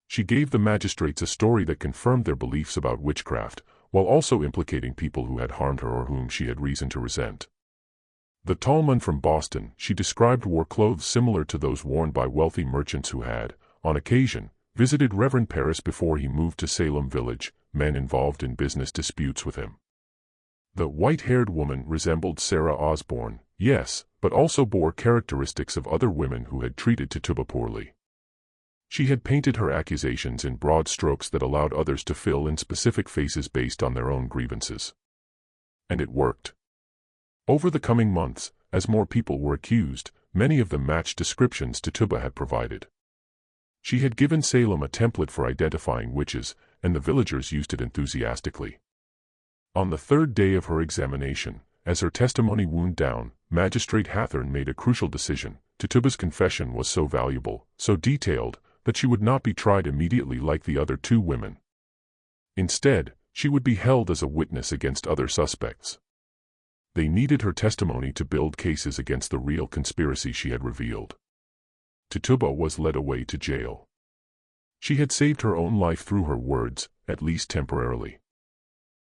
She gave the magistrates a story that confirmed their beliefs about witchcraft, while also implicating people who had harmed her or whom she had reason to resent. The tall man from Boston, she described, wore clothes similar to those worn by wealthy merchants who had, on occasion, visited Reverend Paris before he moved to Salem Village, men involved in business disputes with him. The white-haired woman resembled Sarah Osborne, yes, but also bore characteristics of other women who had treated Tituba poorly. She had painted her accusations in broad strokes that allowed others to fill in specific faces based on their own grievances. And it worked. Over the coming months, as more people were accused, many of them matched descriptions Tituba had provided. She had given Salem a template for identifying witches, and the villagers used it enthusiastically. On the third day of her examination, as her testimony wound down, Magistrate Hathorne made a crucial decision. Tituba's confession was so valuable, so detailed, that she would not be tried immediately like the other two women. Instead, she would be held as a witness against other suspects. They needed her testimony to build cases against the real conspiracy she had revealed. Tituba was led away to jail. She had saved her own life through her words, at least temporarily.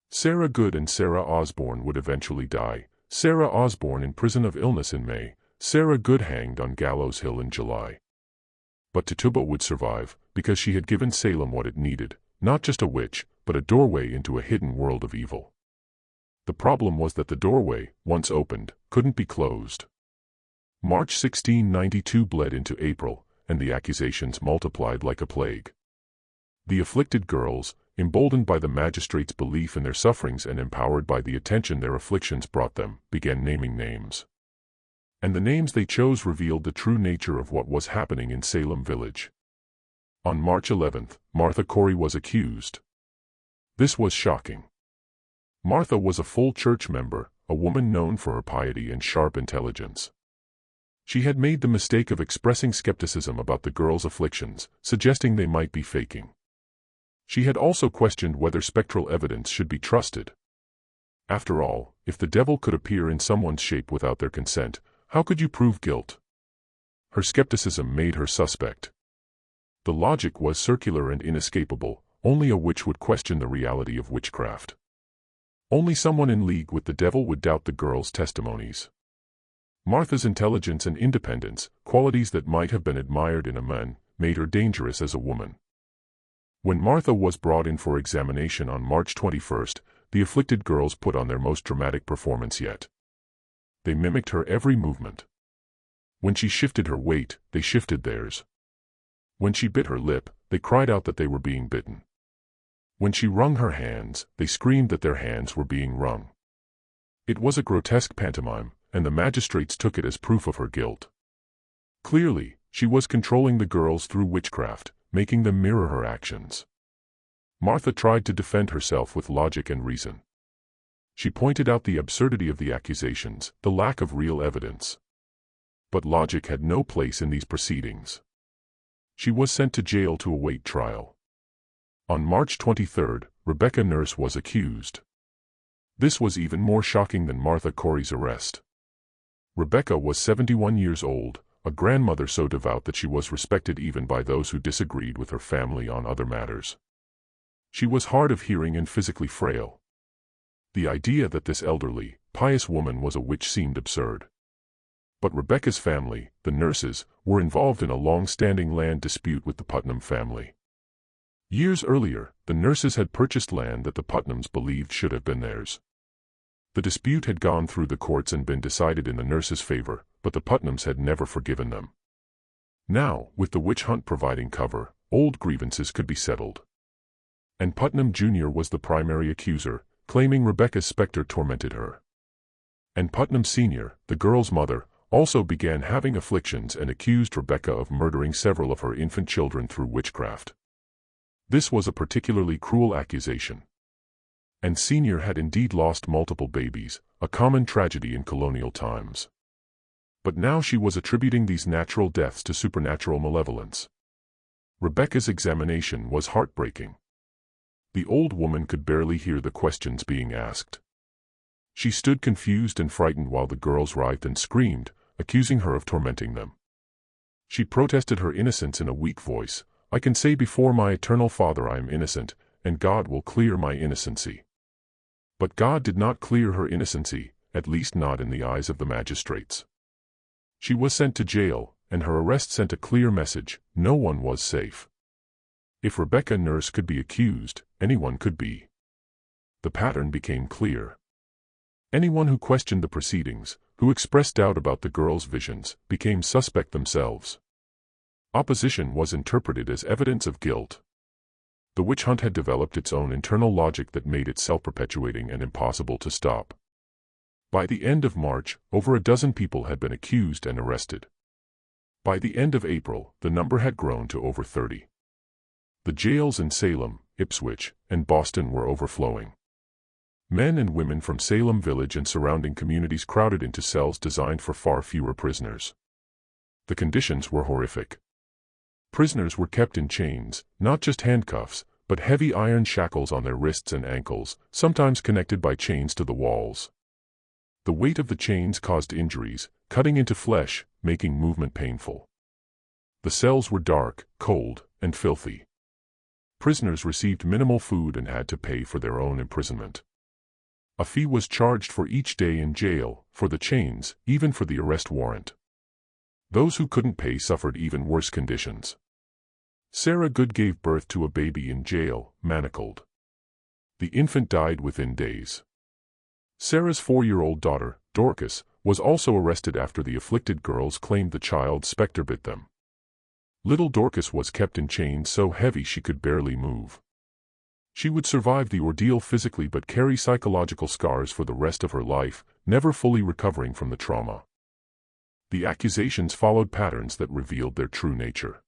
Sarah Good and Sarah Osborne would eventually die, Sarah Osborne in prison of illness in May, Sarah Good hanged on Gallows Hill in July. But Tituba would survive, because she had given Salem what it needed, not just a witch, but a doorway into a hidden world of evil. The problem was that the doorway, once opened, couldn't be closed. March 1692 bled into April, and the accusations multiplied like a plague. The afflicted girls, emboldened by the magistrate's belief in their sufferings and empowered by the attention their afflictions brought them, began naming names. And the names they chose revealed the true nature of what was happening in Salem Village. On March 11, Martha Corey was accused. This was shocking. Martha was a full church member, a woman known for her piety and sharp intelligence. She had made the mistake of expressing skepticism about the girls' afflictions, suggesting they might be faking. She had also questioned whether spectral evidence should be trusted. After all, if the devil could appear in someone's shape without their consent, how could you prove guilt? Her skepticism made her suspect. The logic was circular and inescapable. Only a witch would question the reality of witchcraft. Only someone in league with the devil would doubt the girls' testimonies. Martha's intelligence and independence, qualities that might have been admired in a man, made her dangerous as a woman. When Martha was brought in for examination on March 21, the afflicted girls put on their most dramatic performance yet. They mimicked her every movement. When she shifted her weight, they shifted theirs. When she bit her lip, they cried out that they were being bitten. When she wrung her hands, they screamed that their hands were being wrung. It was a grotesque pantomime, and the magistrates took it as proof of her guilt. Clearly, she was controlling the girls through witchcraft, making them mirror her actions. Martha tried to defend herself with logic and reason. She pointed out the absurdity of the accusations, the lack of real evidence. But logic had no place in these proceedings. She was sent to jail to await trial. On March 23, Rebecca Nurse was accused. This was even more shocking than Martha Corey's arrest. Rebecca was 71 years old, a grandmother so devout that she was respected even by those who disagreed with her family on other matters. She was hard of hearing and physically frail. The idea that this elderly, pious woman was a witch seemed absurd. But Rebecca's family, the Nurses, were involved in a long-standing land dispute with the Putnam family. Years earlier, the Nurses had purchased land that the Putnams believed should have been theirs. The dispute had gone through the courts and been decided in the Nurses' favor, but the Putnams had never forgiven them. Now, with the witch hunt providing cover, old grievances could be settled. And Putnam Jr. was the primary accuser, claiming Rebecca's specter tormented her. And Putnam Sr., the girl's mother, also began having afflictions and accused Rebecca of murdering several of her infant children through witchcraft. This was a particularly cruel accusation. And Senior had indeed lost multiple babies, a common tragedy in colonial times. But now she was attributing these natural deaths to supernatural malevolence. Rebecca's examination was heartbreaking. The old woman could barely hear the questions being asked. She stood confused and frightened while the girls writhed and screamed, accusing her of tormenting them. She protested her innocence in a weak voice. "I can say before my eternal Father I am innocent, and God will clear my innocency." But God did not clear her innocency, at least not in the eyes of the magistrates. She was sent to jail, and her arrest sent a clear message: no one was safe. If Rebecca Nurse could be accused, anyone could be. The pattern became clear. Anyone who questioned the proceedings, who expressed doubt about the girl's visions, became suspect themselves. Opposition was interpreted as evidence of guilt. The witch hunt had developed its own internal logic that made it self-perpetuating and impossible to stop. By the end of March, over a dozen people had been accused and arrested. By the end of April, the number had grown to over 30. The jails in Salem, Ipswich, and Boston were overflowing. Men and women from Salem Village and surrounding communities crowded into cells designed for far fewer prisoners. The conditions were horrific. Prisoners were kept in chains, not just handcuffs, but heavy iron shackles on their wrists and ankles, sometimes connected by chains to the walls. The weight of the chains caused injuries, cutting into flesh, making movement painful. The cells were dark, cold, and filthy. Prisoners received minimal food and had to pay for their own imprisonment. A fee was charged for each day in jail, for the chains, even for the arrest warrant. Those who couldn't pay suffered even worse conditions. Sarah Good gave birth to a baby in jail, manacled. The infant died within days. Sarah's 4-year-old daughter, Dorcas, was also arrested after the afflicted girls claimed the child's specter bit them. Little Dorcas was kept in chains so heavy she could barely move. She would survive the ordeal physically but carry psychological scars for the rest of her life, never fully recovering from the trauma. The accusations followed patterns that revealed their true nature.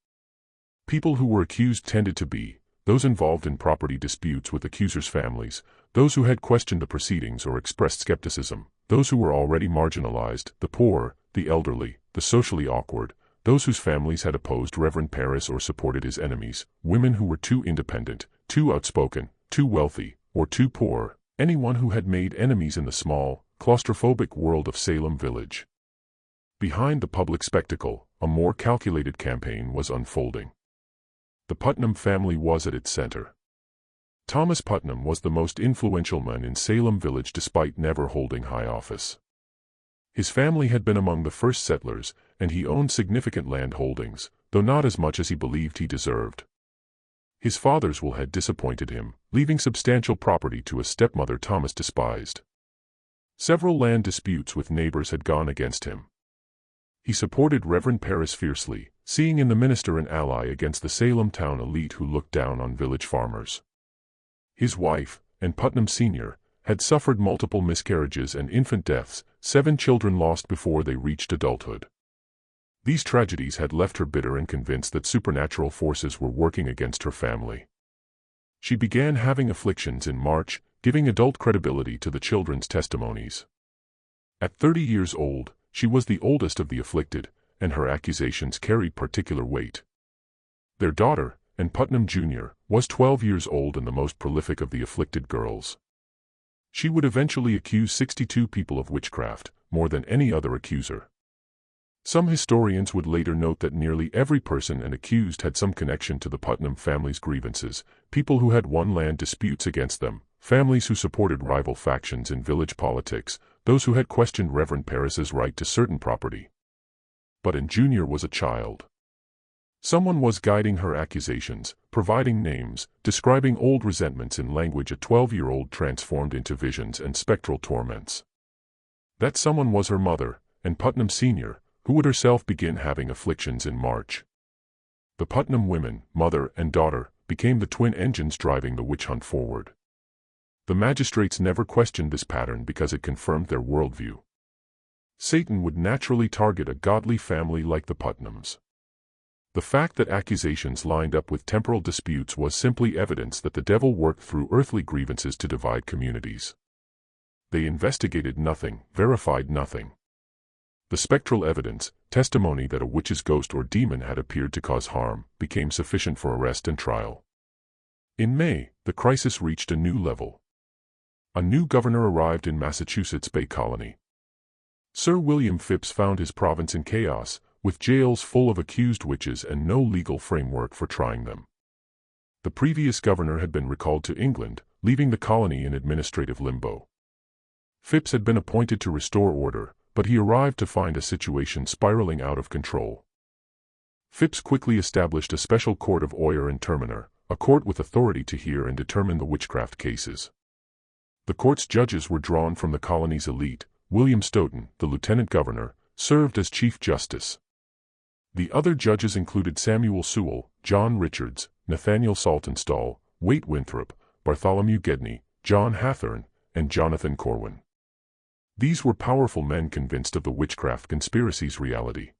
People who were accused tended to be those involved in property disputes with accusers' families, those who had questioned the proceedings or expressed skepticism, those who were already marginalized, the poor, the elderly, the socially awkward, those whose families had opposed Reverend Parris or supported his enemies, women who were too independent, too outspoken, too wealthy, or too poor, anyone who had made enemies in the small, claustrophobic world of Salem Village. Behind the public spectacle, a more calculated campaign was unfolding. The Putnam family was at its center. Thomas Putnam was the most influential man in Salem Village despite never holding high office. His family had been among the first settlers, and he owned significant land holdings, though not as much as he believed he deserved. His father's will had disappointed him, leaving substantial property to a stepmother Thomas despised. Several land disputes with neighbors had gone against him. He supported Reverend Parris fiercely, seeing in the minister an ally against the Salem town elite who looked down on village farmers. His wife, and Putnam Sr., had suffered multiple miscarriages and infant deaths, 7 children lost before they reached adulthood. These tragedies had left her bitter and convinced that supernatural forces were working against her family. She began having afflictions in March, giving adult credibility to the children's testimonies. At 30 years old, she was the oldest of the afflicted, and her accusations carried particular weight. Their daughter, and Putnam Jr., was 12 years old and the most prolific of the afflicted girls. She would eventually accuse 62 people of witchcraft, more than any other accuser. Some historians would later note that nearly every person and accused had some connection to the Putnam family's grievances, people who had won land disputes against them, families who supported rival factions in village politics, those who had questioned Reverend Parris's right to certain property. But Jr. was a child. Someone was guiding her accusations, providing names, describing old resentments in language a 12-year-old transformed into visions and spectral torments. That someone was her mother, and Putnam Sr., who would herself begin having afflictions in March. The Putnam women, mother and daughter, became the twin engines driving the witch hunt forward. The magistrates never questioned this pattern because it confirmed their worldview. Satan would naturally target a godly family like the Putnams. The fact that accusations lined up with temporal disputes was simply evidence that the devil worked through earthly grievances to divide communities. They investigated nothing, verified nothing. The spectral evidence, testimony that a witch's ghost or demon had appeared to cause harm, became sufficient for arrest and trial. In May, the crisis reached a new level. A new governor arrived in Massachusetts Bay Colony. Sir William Phips found his province in chaos, with jails full of accused witches and no legal framework for trying them. The previous governor had been recalled to England, leaving the colony in administrative limbo. Phips had been appointed to restore order, but he arrived to find a situation spiraling out of control. Phips quickly established a special court of oyer and terminer, a court with authority to hear and determine the witchcraft cases. The court's judges were drawn from the colony's elite. William Stoughton, the lieutenant governor, served as chief justice. The other judges included Samuel Sewell, John Richards, Nathaniel Saltonstall, Waite Winthrop, Bartholomew Gedney, John Hathorne, and Jonathan Corwin. These were powerful men convinced of the witchcraft conspiracy's reality.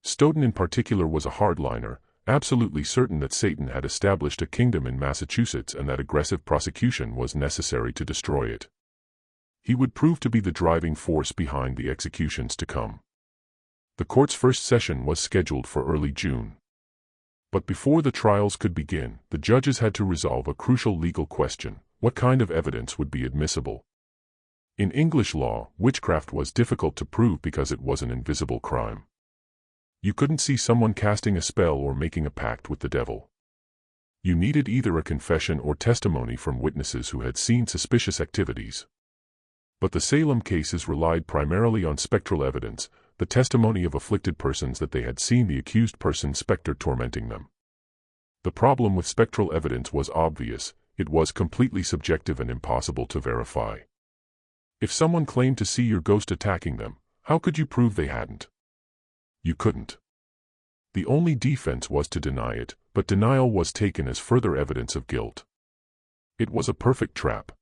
Stoughton in particular was a hardliner, absolutely certain that Satan had established a kingdom in Massachusetts and that aggressive prosecution was necessary to destroy it. He would prove to be the driving force behind the executions to come. The court's first session was scheduled for early June. But before the trials could begin, the judges had to resolve a crucial legal question: what kind of evidence would be admissible? In English law, witchcraft was difficult to prove because it was an invisible crime. You couldn't see someone casting a spell or making a pact with the devil. You needed either a confession or testimony from witnesses who had seen suspicious activities. But the Salem cases relied primarily on spectral evidence, the testimony of afflicted persons that they had seen the accused person's specter tormenting them. The problem with spectral evidence was obvious: it was completely subjective and impossible to verify. If someone claimed to see your ghost attacking them, how could you prove they hadn't? You couldn't. The only defense was to deny it, but denial was taken as further evidence of guilt. It was a perfect trap.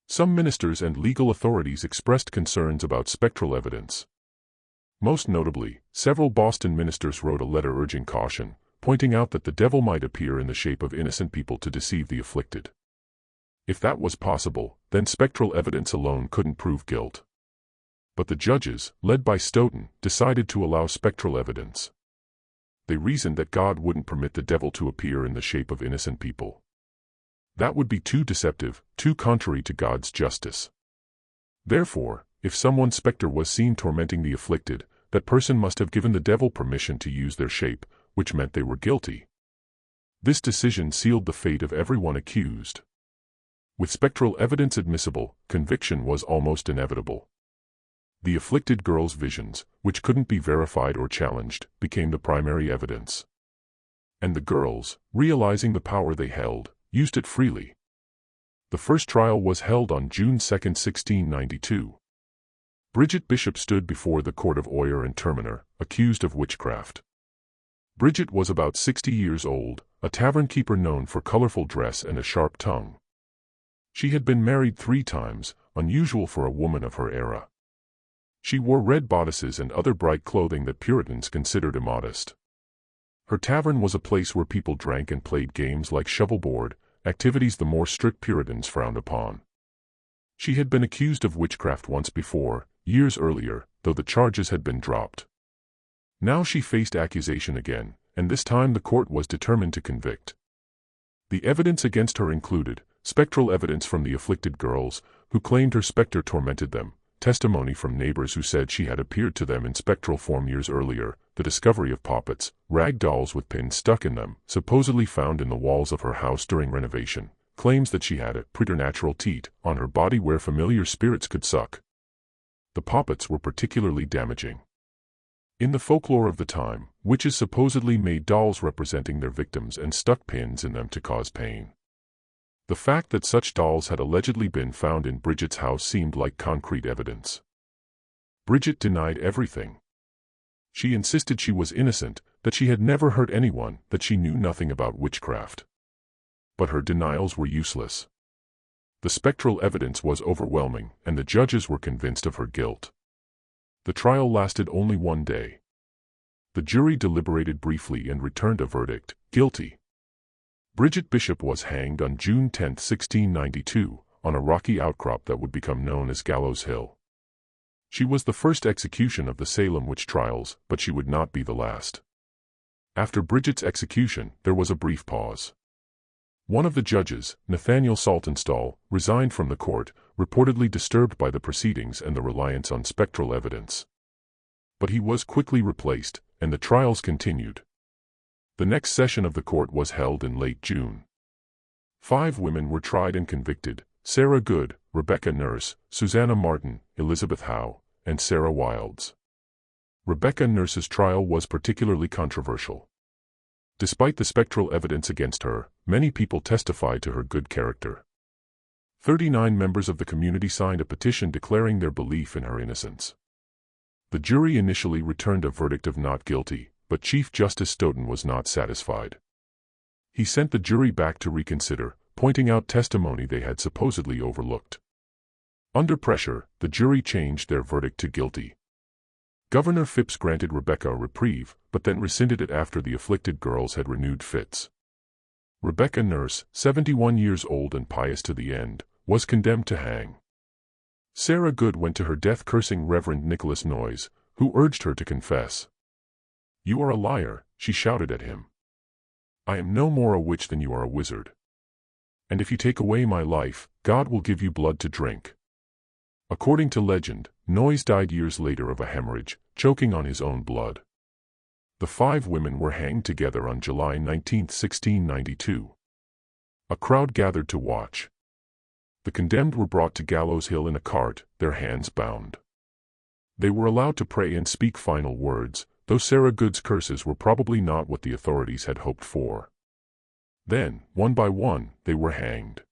Some ministers and legal authorities expressed concerns about spectral evidence. Most notably, several Boston ministers wrote a letter urging caution, pointing out that the devil might appear in the shape of innocent people to deceive the afflicted. If that was possible, then spectral evidence alone couldn't prove guilt. But the judges, led by Stoughton, decided to allow spectral evidence. They reasoned that God wouldn't permit the devil to appear in the shape of innocent people. That would be too deceptive, too contrary to God's justice. Therefore, if someone's specter was seen tormenting the afflicted, that person must have given the devil permission to use their shape, which meant they were guilty. This decision sealed the fate of everyone accused. With spectral evidence admissible, conviction was almost inevitable. The afflicted girl's visions, which couldn't be verified or challenged, became the primary evidence. And the girls, realizing the power they held, used it freely. The first trial was held on June 2, 1692. Bridget Bishop stood before the court of Oyer and Terminer, accused of witchcraft. Bridget was about 60 years old, a tavern keeper known for colorful dress and a sharp tongue. She had been married 3 times, unusual for a woman of her era. She wore red bodices and other bright clothing that Puritans considered immodest. Her tavern was a place where people drank and played games like shovelboard, activities the more strict Puritans frowned upon. She had been accused of witchcraft once before, years earlier, though the charges had been dropped. Now she faced accusation again, and this time the court was determined to convict. The evidence against her included spectral evidence from the afflicted girls, who claimed her specter tormented them, testimony from neighbors who said she had appeared to them in spectral form years earlier, the discovery of poppets, rag dolls with pins stuck in them, supposedly found in the walls of her house during renovation, claims that she had a preternatural teat on her body where familiar spirits could suck. The poppets were particularly damaging. In the folklore of the time, witches supposedly made dolls representing their victims and stuck pins in them to cause pain. The fact that such dolls had allegedly been found in Bridget's house seemed like concrete evidence. Bridget denied everything. She insisted she was innocent, that she had never hurt anyone, that she knew nothing about witchcraft. But her denials were useless. The spectral evidence was overwhelming, and the judges were convinced of her guilt. The trial lasted only 1 day. The jury deliberated briefly and returned a verdict: guilty. Bridget Bishop was hanged on June 10, 1692, on a rocky outcrop that would become known as Gallows Hill. She was the first execution of the Salem Witch Trials, but she would not be the last. After Bridget's execution, there was a brief pause. One of the judges, Nathaniel Saltonstall, resigned from the court, reportedly disturbed by the proceedings and the reliance on spectral evidence. But he was quickly replaced, and the trials continued. The next session of the court was held in late June. 5 women were tried and convicted: Sarah Good, Rebecca Nurse, Susanna Martin, Elizabeth Howe, and Sarah Wilds. Rebecca Nurse's trial was particularly controversial. Despite the spectral evidence against her, many people testified to her good character. 39 members of the community signed a petition declaring their belief in her innocence. The jury initially returned a verdict of not guilty, but Chief Justice Stoughton was not satisfied. He sent the jury back to reconsider, pointing out testimony they had supposedly overlooked. Under pressure, the jury changed their verdict to guilty. Governor Phipps granted Rebecca a reprieve, but then rescinded it after the afflicted girls had renewed fits. Rebecca Nurse, 71 years old and pious to the end, was condemned to hang. Sarah Good went to her death cursing Reverend Nicholas Noyes, who urged her to confess. "You are a liar," she shouted at him. "I am no more a witch than you are a wizard. And if you take away my life, God will give you blood to drink." According to legend, Noyes died years later of a hemorrhage, choking on his own blood. The 5 women were hanged together on July 19, 1692. A crowd gathered to watch. The condemned were brought to Gallows Hill in a cart, their hands bound. They were allowed to pray and speak final words, though Sarah Good's curses were probably not what the authorities had hoped for. Then, one by one, they were hanged.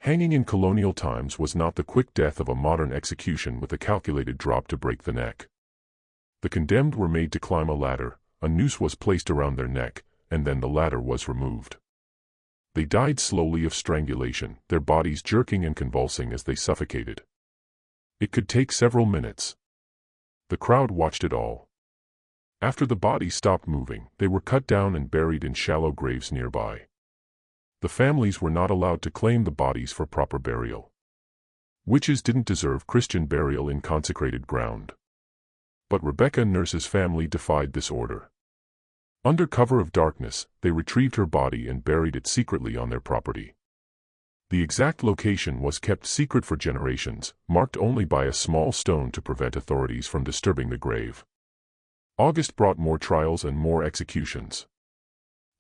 Hanging in colonial times was not the quick death of a modern execution with a calculated drop to break the neck. The condemned were made to climb a ladder, a noose was placed around their neck, and then the ladder was removed. They died slowly of strangulation, their bodies jerking and convulsing as they suffocated. It could take several minutes. The crowd watched it all. After the bodies stopped moving, they were cut down and buried in shallow graves nearby. The families were not allowed to claim the bodies for proper burial. Witches didn't deserve Christian burial in consecrated ground. But Rebecca Nurse's family defied this order. Under cover of darkness, they retrieved her body and buried it secretly on their property. The exact location was kept secret for generations, marked only by a small stone to prevent authorities from disturbing the grave. August brought more trials and more executions.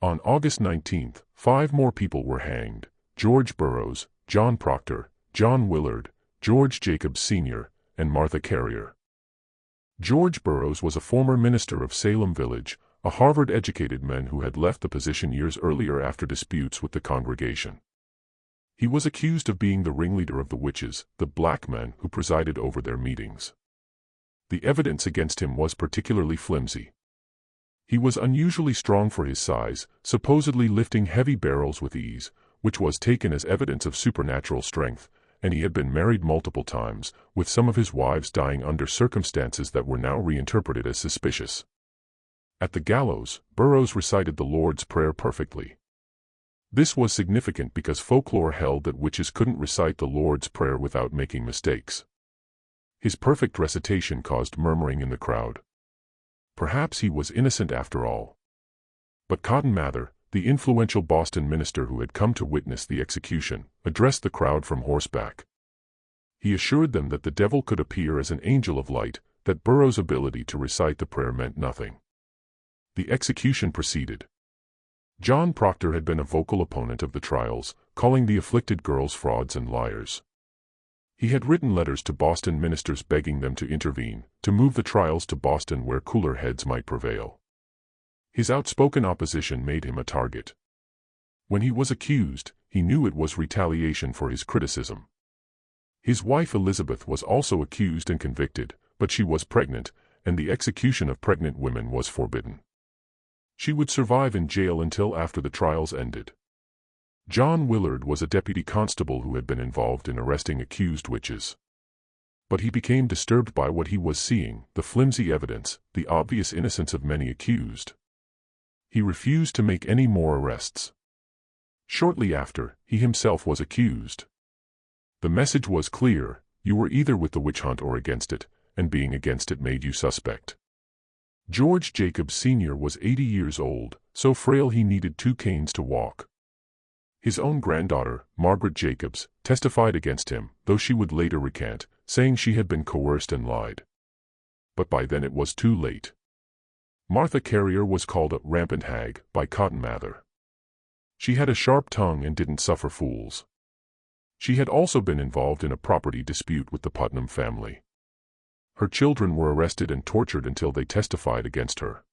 On August 19, 5 more people were hanged: George Burroughs, John Proctor, John Willard, George Jacobs Sr., and Martha Carrier. George Burroughs was a former minister of Salem Village, a Harvard-educated man who had left the position years earlier after disputes with the congregation. He was accused of being the ringleader of the witches, the black men who presided over their meetings. The evidence against him was particularly flimsy. He was unusually strong for his size, supposedly lifting heavy barrels with ease, which was taken as evidence of supernatural strength, and he had been married multiple times, with some of his wives dying under circumstances that were now reinterpreted as suspicious. At the gallows, Burroughs recited the Lord's Prayer perfectly. This was significant because folklore held that witches couldn't recite the Lord's Prayer without making mistakes. His perfect recitation caused murmuring in the crowd. Perhaps he was innocent after all. But Cotton Mather, the influential Boston minister who had come to witness the execution, addressed the crowd from horseback. He assured them that the devil could appear as an angel of light, that Burroughs' ability to recite the prayer meant nothing. The execution proceeded. John Proctor had been a vocal opponent of the trials, calling the afflicted girls frauds and liars. He had written letters to Boston ministers begging them to intervene, to move the trials to Boston where cooler heads might prevail. His outspoken opposition made him a target. When he was accused, he knew it was retaliation for his criticism. His wife Elizabeth was also accused and convicted, but she was pregnant, and the execution of pregnant women was forbidden. She would survive in jail until after the trials ended. John Willard was a deputy constable who had been involved in arresting accused witches. But he became disturbed by what he was seeing, the flimsy evidence, the obvious innocence of many accused. He refused to make any more arrests. Shortly after, he himself was accused. The message was clear: you were either with the witch hunt or against it, and being against it made you suspect. George Jacobs Sr. was 80 years old, so frail he needed 2 canes to walk. His own granddaughter, Margaret Jacobs, testified against him, though she would later recant, saying she had been coerced and lied. But by then it was too late. Martha Carrier was called a rampant hag by Cotton Mather. She had a sharp tongue and didn't suffer fools. She had also been involved in a property dispute with the Putnam family. Her children were arrested and tortured until they testified against her.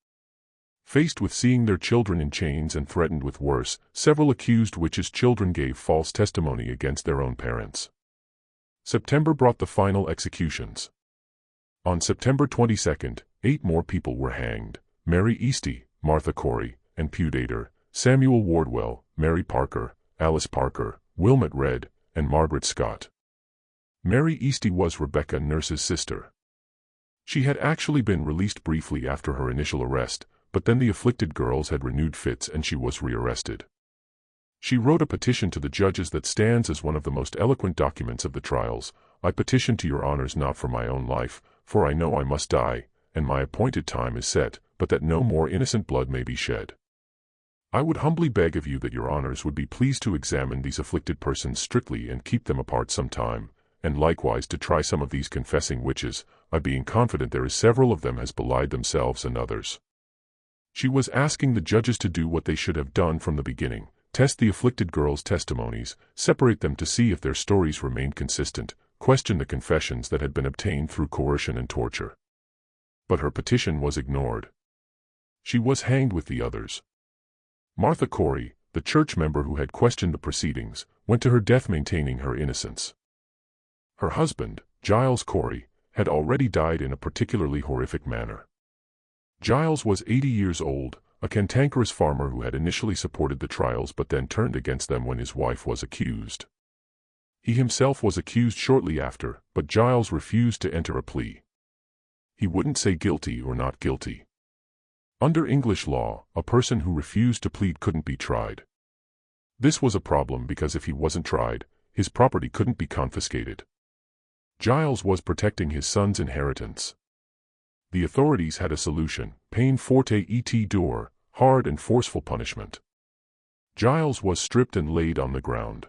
Faced with seeing their children in chains and threatened with worse, several accused witches' children gave false testimony against their own parents. September brought the final executions. On September 22, 8 more people were hanged: Mary Easty, Martha Corey, and Pewdater, Samuel Wardwell, Mary Parker, Alice Parker, Wilmot Red, and Margaret Scott. Mary Easty was Rebecca Nurse's sister. She had actually been released briefly after her initial arrest, but then the afflicted girls had renewed fits and she was rearrested. She wrote a petition to the judges that stands as one of the most eloquent documents of the trials. "I petition to your honors not for my own life, for I know I must die, and my appointed time is set, but that no more innocent blood may be shed. I would humbly beg of you that your honors would be pleased to examine these afflicted persons strictly and keep them apart some time, and likewise to try some of these confessing witches, I being confident there is several of them has belied themselves and others." She was asking the judges to do what they should have done from the beginning: test the afflicted girls' testimonies, separate them to see if their stories remained consistent, question the confessions that had been obtained through coercion and torture. But her petition was ignored. She was hanged with the others. Martha Corey, the church member who had questioned the proceedings, went to her death maintaining her innocence. Her husband, Giles Corey, had already died in a particularly horrific manner. Giles was 80 years old, a cantankerous farmer who had initially supported the trials but then turned against them when his wife was accused. He himself was accused shortly after, but Giles refused to enter a plea. He wouldn't say guilty or not guilty. Under English law, a person who refused to plead couldn't be tried. This was a problem because if he wasn't tried, his property couldn't be confiscated. Giles was protecting his son's inheritance. The authorities had a solution: peine forte et dure, hard and forceful punishment. Giles was stripped and laid on the ground.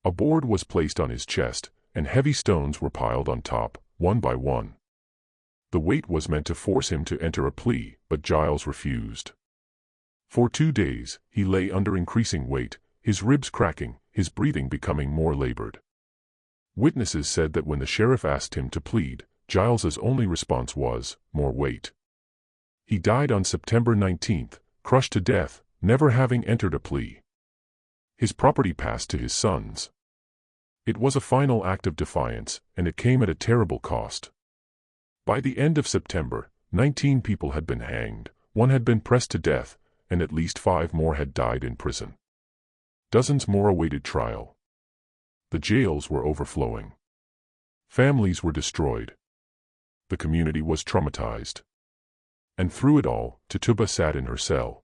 A board was placed on his chest, and heavy stones were piled on top, one by one. The weight was meant to force him to enter a plea, but Giles refused. For 2 days, he lay under increasing weight, his ribs cracking, his breathing becoming more labored. Witnesses said that when the sheriff asked him to plead, Giles's only response was, "More weight." He died on September 19, crushed to death, never having entered a plea. His property passed to his sons. It was a final act of defiance, and it came at a terrible cost. By the end of September, 19 people had been hanged, 1 had been pressed to death, and at least 5 more had died in prison. Dozens more awaited trial. The jails were overflowing. Families were destroyed. The community was traumatized. And through it all, Tituba sat in her cell.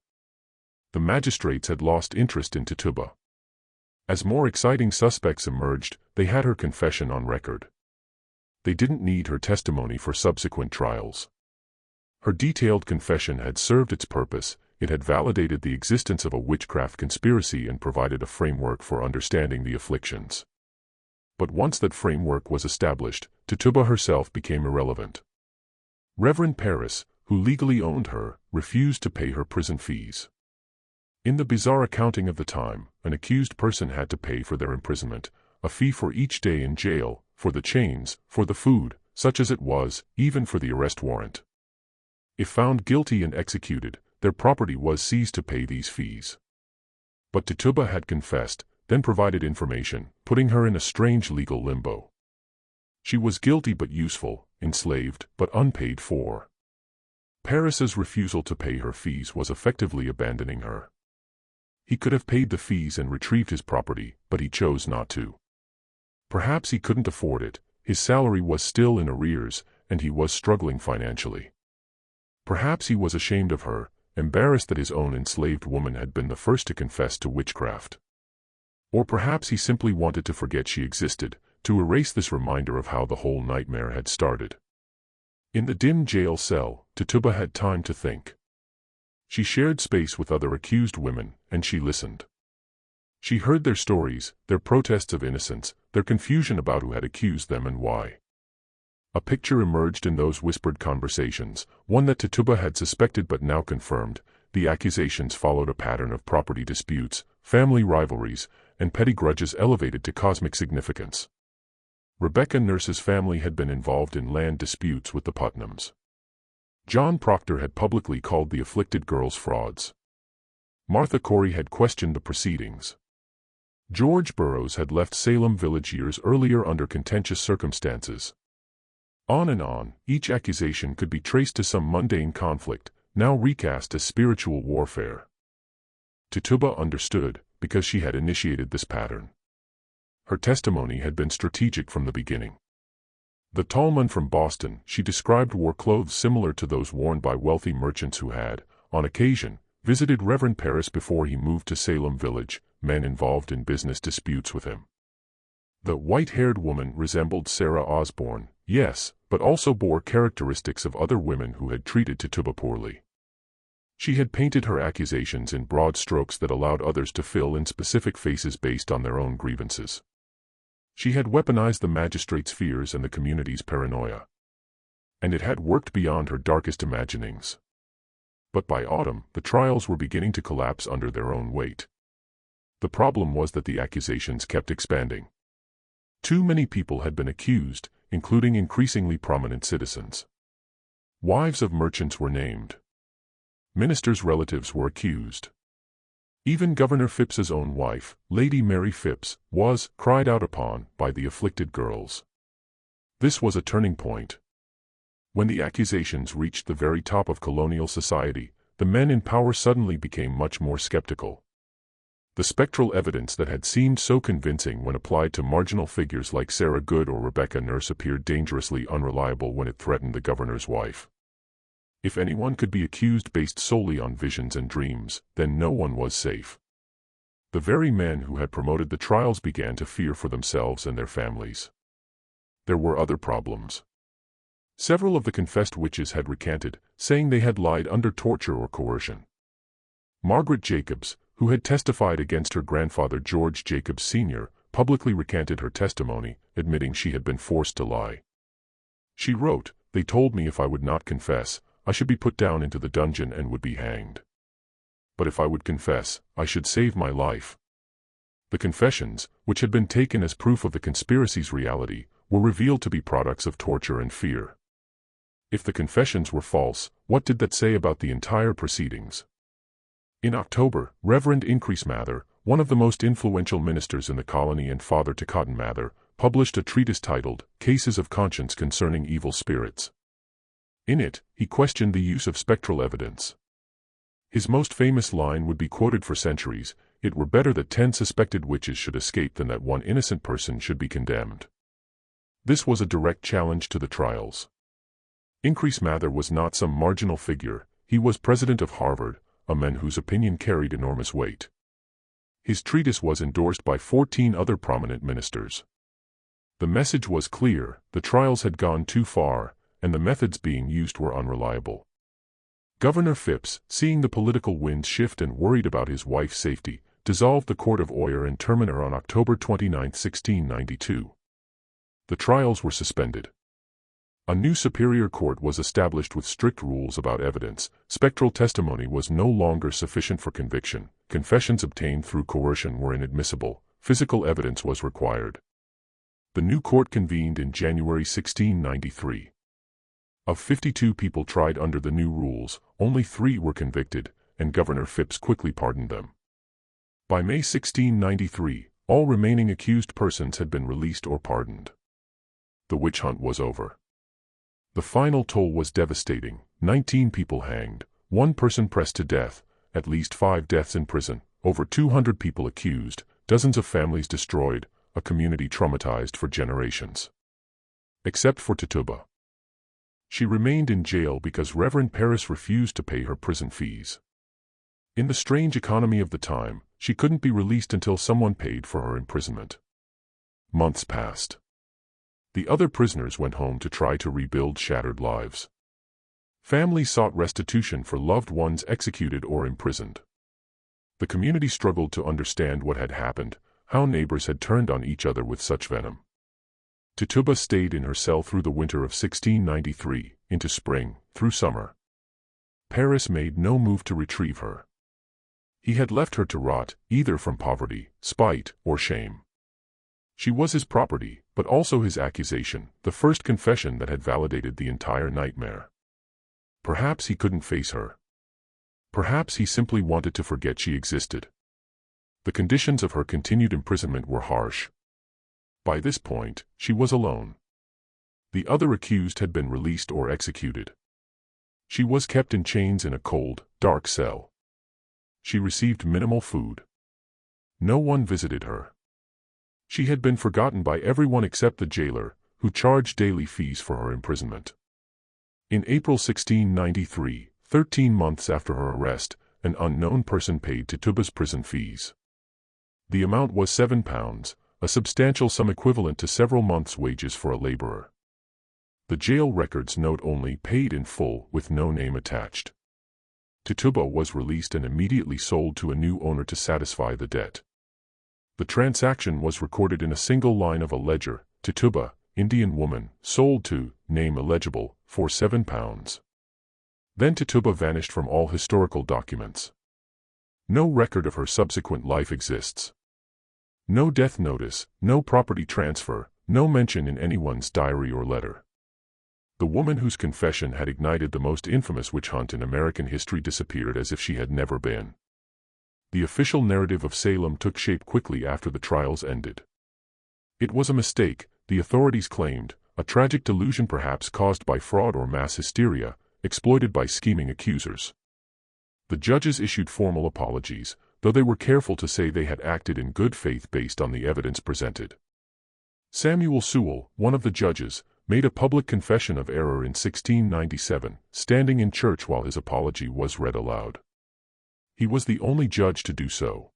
The magistrates had lost interest in Tituba. As more exciting suspects emerged, they had her confession on record. They didn't need her testimony for subsequent trials. Her detailed confession had served its purpose. It had validated the existence of a witchcraft conspiracy and provided a framework for understanding the afflictions. But once that framework was established, Tituba herself became irrelevant. Reverend Paris, who legally owned her, refused to pay her prison fees. In the bizarre accounting of the time, an accused person had to pay for their imprisonment, a fee for each day in jail, for the chains, for the food, such as it was, even for the arrest warrant. If found guilty and executed, their property was seized to pay these fees. But Tituba had confessed, then provided information, putting her in a strange legal limbo. She was guilty but useful, enslaved but unpaid for. Paris's refusal to pay her fees was effectively abandoning her. He could have paid the fees and retrieved his property, but he chose not to. Perhaps he couldn't afford it, his salary was still in arrears, and he was struggling financially. Perhaps he was ashamed of her, embarrassed that his own enslaved woman had been the first to confess to witchcraft. Or perhaps he simply wanted to forget she existed, to erase this reminder of how the whole nightmare had started. In the dim jail cell, Tituba had time to think. She shared space with other accused women, and she listened. She heard their stories, their protests of innocence, their confusion about who had accused them and why. A picture emerged in those whispered conversations, one that Tituba had suspected but now confirmed. The accusations followed a pattern of property disputes, family rivalries, and petty grudges elevated to cosmic significance. Rebecca Nurse's family had been involved in land disputes with the Putnams. John Proctor had publicly called the afflicted girls frauds. Martha Corey had questioned the proceedings. George Burroughs had left Salem Village years earlier under contentious circumstances. On and on, each accusation could be traced to some mundane conflict, now recast as spiritual warfare. Tituba understood, because she had initiated this pattern. Her testimony had been strategic from the beginning. The tallman from Boston, she described, wore clothes similar to those worn by wealthy merchants who had, on occasion, visited Reverend Parris before he moved to Salem Village, men involved in business disputes with him. The white-haired woman resembled Sarah Osborne, yes, but also bore characteristics of other women who had treated Tituba poorly. She had painted her accusations in broad strokes that allowed others to fill in specific faces based on their own grievances. She had weaponized the magistrate's fears and the community's paranoia. And it had worked beyond her darkest imaginings. But by autumn, the trials were beginning to collapse under their own weight. The problem was that the accusations kept expanding. Too many people had been accused, including increasingly prominent citizens. Wives of merchants were named. Ministers' relatives were accused. Even Governor Phipps's own wife, Lady Mary Phipps, was cried out upon by the afflicted girls. This was a turning point. When the accusations reached the very top of colonial society, the men in power suddenly became much more skeptical. The spectral evidence that had seemed so convincing when applied to marginal figures like Sarah Good or Rebecca Nurse appeared dangerously unreliable when it threatened the governor's wife. If anyone could be accused based solely on visions and dreams, then no one was safe. The very men who had promoted the trials began to fear for themselves and their families. There were other problems. Several of the confessed witches had recanted, saying they had lied under torture or coercion. Margaret Jacobs, who had testified against her grandfather George Jacobs Sr., publicly recanted her testimony, admitting she had been forced to lie. She wrote, "They told me if I would not confess, I should be put down into the dungeon and would be hanged. But if I would confess, I should save my life." The confessions, which had been taken as proof of the conspiracy's reality, were revealed to be products of torture and fear. If the confessions were false, what did that say about the entire proceedings? In October, Reverend Increase Mather, one of the most influential ministers in the colony and father to Cotton Mather, published a treatise titled, Cases of Conscience Concerning Evil Spirits. In it, he questioned the use of spectral evidence. His most famous line would be quoted for centuries: "It were better that 10 suspected witches should escape than that one innocent person should be condemned." This was a direct challenge to the trials. Increase Mather was not some marginal figure, he was president of Harvard, a man whose opinion carried enormous weight. His treatise was endorsed by 14 other prominent ministers. The message was clear: the trials had gone too far, and the methods being used were unreliable. Governor Phipps, seeing the political winds shift and worried about his wife's safety, dissolved the Court of Oyer and Terminer on October 29, 1692. The trials were suspended. A new superior court was established with strict rules about evidence. Spectral testimony was no longer sufficient for conviction, confessions obtained through coercion were inadmissible, physical evidence was required. The new court convened in January 1693. Of 52 people tried under the new rules, only 3 were convicted, and Governor Phipps quickly pardoned them. By May 1693, all remaining accused persons had been released or pardoned. The witch hunt was over. The final toll was devastating: 19 people hanged, 1 person pressed to death, at least 5 deaths in prison, over 200 people accused, dozens of families destroyed, a community traumatized for generations. Except for Tituba. She remained in jail because Reverend Parris refused to pay her prison fees. In the strange economy of the time, she couldn't be released until someone paid for her imprisonment. Months passed. The other prisoners went home to try to rebuild shattered lives. Families sought restitution for loved ones executed or imprisoned. The community struggled to understand what had happened, how neighbors had turned on each other with such venom. Tituba stayed in her cell through the winter of 1693, into spring, through summer. Parris made no move to retrieve her. He had left her to rot, either from poverty, spite, or shame. She was his property, but also his accusation, the first confession that had validated the entire nightmare. Perhaps he couldn't face her. Perhaps he simply wanted to forget she existed. The conditions of her continued imprisonment were harsh. By this point, she was alone. The other accused had been released or executed. She was kept in chains in a cold, dark cell. She received minimal food. No one visited her. She had been forgotten by everyone except the jailer, who charged daily fees for her imprisonment. In April 1693, 13 months after her arrest, an unknown person paid Tituba's prison fees. The amount was £7, a substantial sum equivalent to several months' wages for a laborer. The jail records note only paid in full with no name attached. Tituba was released and immediately sold to a new owner to satisfy the debt. The transaction was recorded in a single line of a ledger: Tituba, Indian woman, sold to, name illegible, for £7. Then Tituba vanished from all historical documents. No record of her subsequent life exists. No death notice, no property transfer, no mention in anyone's diary or letter. The woman whose confession had ignited the most infamous witch hunt in American history disappeared as if she had never been. The official narrative of Salem took shape quickly after the trials ended. It was a mistake, the authorities claimed, a tragic delusion perhaps caused by fraud or mass hysteria, exploited by scheming accusers. The judges issued formal apologies, though they were careful to say they had acted in good faith based on the evidence presented. Samuel Sewall, one of the judges, made a public confession of error in 1697, standing in church while his apology was read aloud. He was the only judge to do so.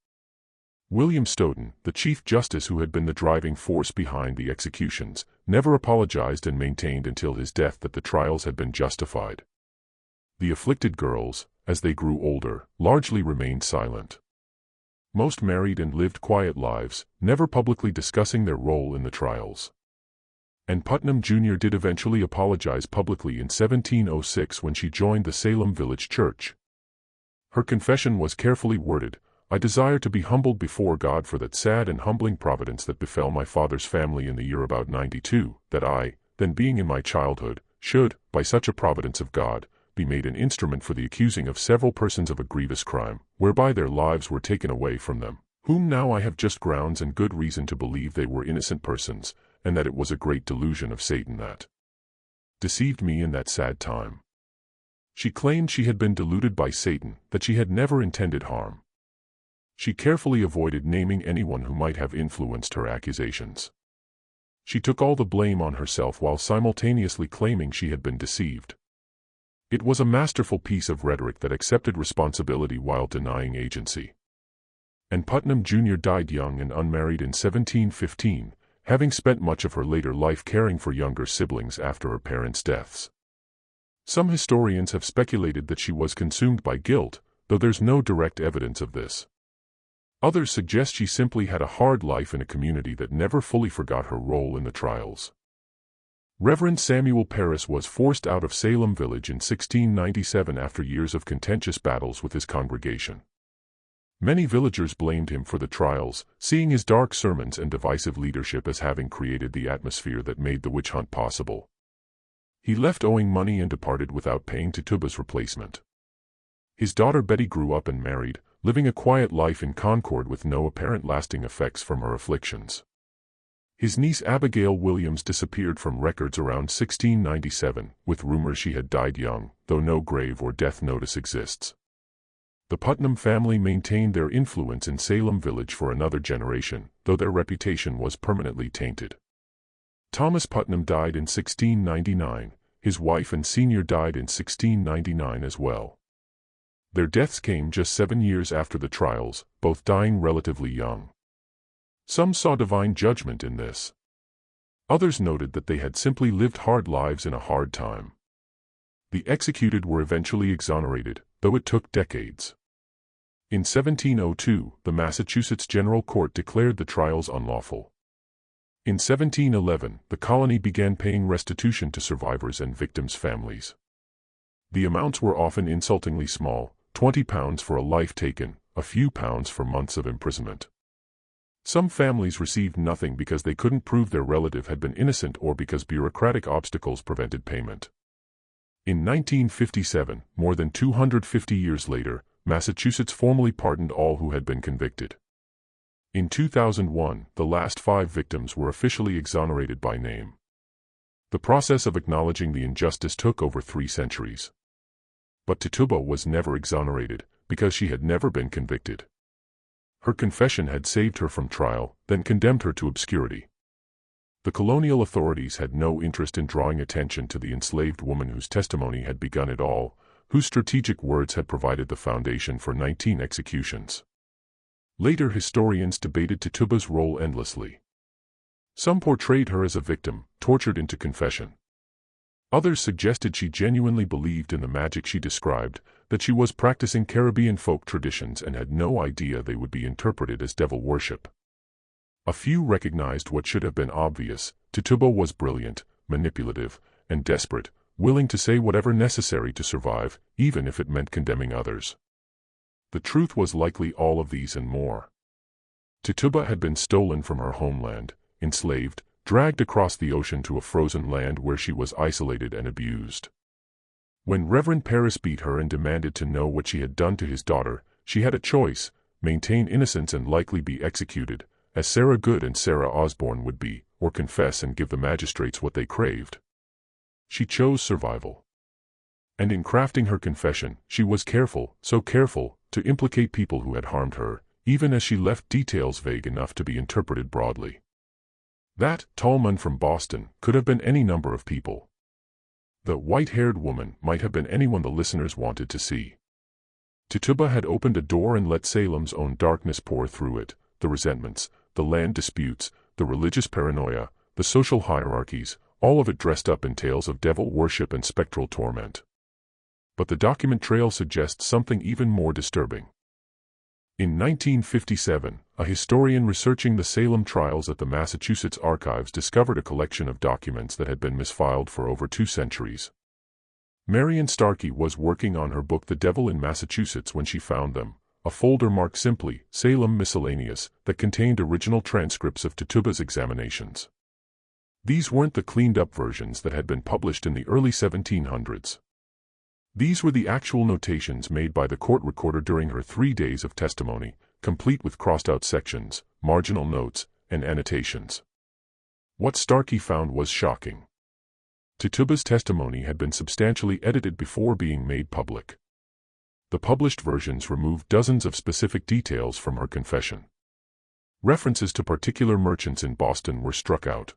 William Stoughton, the Chief Justice who had been the driving force behind the executions, never apologized and maintained until his death that the trials had been justified. The afflicted girls, as they grew older, largely remained silent. Most married and lived quiet lives, never publicly discussing their role in the trials. And Putnam Jr. did eventually apologize publicly in 1706 when she joined the Salem Village Church. Her confession was carefully worded: "I desire to be humbled before God for that sad and humbling providence that befell my father's family in the year about 92, that I, then being in my childhood, should, by such a providence of God, be made an instrument for the accusing of several persons of a grievous crime, whereby their lives were taken away from them, whom now I have just grounds and good reason to believe they were innocent persons, and that it was a great delusion of Satan that deceived me in that sad time." She claimed she had been deluded by Satan, that she had never intended harm. She carefully avoided naming anyone who might have influenced her accusations. She took all the blame on herself while simultaneously claiming she had been deceived. It was a masterful piece of rhetoric that accepted responsibility while denying agency. And Putnam Jr. died young and unmarried in 1715, having spent much of her later life caring for younger siblings after her parents' deaths. Some historians have speculated that she was consumed by guilt, though there's no direct evidence of this. Others suggest she simply had a hard life in a community that never fully forgot her role in the trials. Reverend Samuel Parris was forced out of Salem Village in 1697 after years of contentious battles with his congregation. Many villagers blamed him for the trials, seeing his dark sermons and divisive leadership as having created the atmosphere that made the witch hunt possible. He left owing money and departed without paying Tituba's replacement. His daughter Betty grew up and married, living a quiet life in concord with no apparent lasting effects from her afflictions. His niece Abigail Williams disappeared from records around 1697, with rumors she had died young, though no grave or death notice exists. The Putnam family maintained their influence in Salem Village for another generation, though their reputation was permanently tainted. Thomas Putnam died in 1699, his wife and senior died in 1699 as well. Their deaths came just 7 years after the trials, both dying relatively young. Some saw divine judgment in this. Others noted that they had simply lived hard lives in a hard time. The executed were eventually exonerated, though it took decades. In 1702, the Massachusetts General Court declared the trials unlawful. In 1711, the colony began paying restitution to survivors and victims' families. The amounts were often insultingly small: £20 for a life taken, a few pounds for months of imprisonment. Some families received nothing because they couldn't prove their relative had been innocent or because bureaucratic obstacles prevented payment. In 1957, more than 250 years later, Massachusetts formally pardoned all who had been convicted. In 2001, the last 5 victims were officially exonerated by name. The process of acknowledging the injustice took over 3 centuries. But Tituba was never exonerated, because she had never been convicted. Her confession had saved her from trial, then condemned her to obscurity. The colonial authorities had no interest in drawing attention to the enslaved woman whose testimony had begun it all, whose strategic words had provided the foundation for 19 executions. Later historians debated Tituba's role endlessly. Some portrayed her as a victim, tortured into confession. Others suggested she genuinely believed in the magic she described, that she was practicing Caribbean folk traditions and had no idea they would be interpreted as devil worship. A few recognized what should have been obvious: Tituba was brilliant, manipulative, and desperate, willing to say whatever necessary to survive, even if it meant condemning others. The truth was likely all of these and more. Tituba had been stolen from her homeland, enslaved, dragged across the ocean to a frozen land where she was isolated and abused. When Reverend Paris beat her and demanded to know what she had done to his daughter, she had a choice: maintain innocence and likely be executed, as Sarah Good and Sarah Osborne would be, or confess and give the magistrates what they craved. She chose survival. And in crafting her confession, she was careful, so careful, to implicate people who had harmed her, even as she left details vague enough to be interpreted broadly. That tall man from Boston could have been any number of people. The white-haired woman might have been anyone the listeners wanted to see. Tituba had opened a door and let Salem's own darkness pour through it: the resentments, the land disputes, the religious paranoia, the social hierarchies, all of it dressed up in tales of devil worship and spectral torment. But the document trail suggests something even more disturbing. In 1957, a historian researching the Salem trials at the Massachusetts Archives discovered a collection of documents that had been misfiled for over 2 centuries. Marion Starkey was working on her book The Devil in Massachusetts when she found them, a folder marked simply Salem Miscellaneous, that contained original transcripts of Tituba's examinations. These weren't the cleaned-up versions that had been published in the early 1700s. These were the actual notations made by the court recorder during her 3 days of testimony, complete with crossed-out sections, marginal notes, and annotations. What Starkey found was shocking. Tituba's testimony had been substantially edited before being made public. The published versions removed dozens of specific details from her confession. References to particular merchants in Boston were struck out.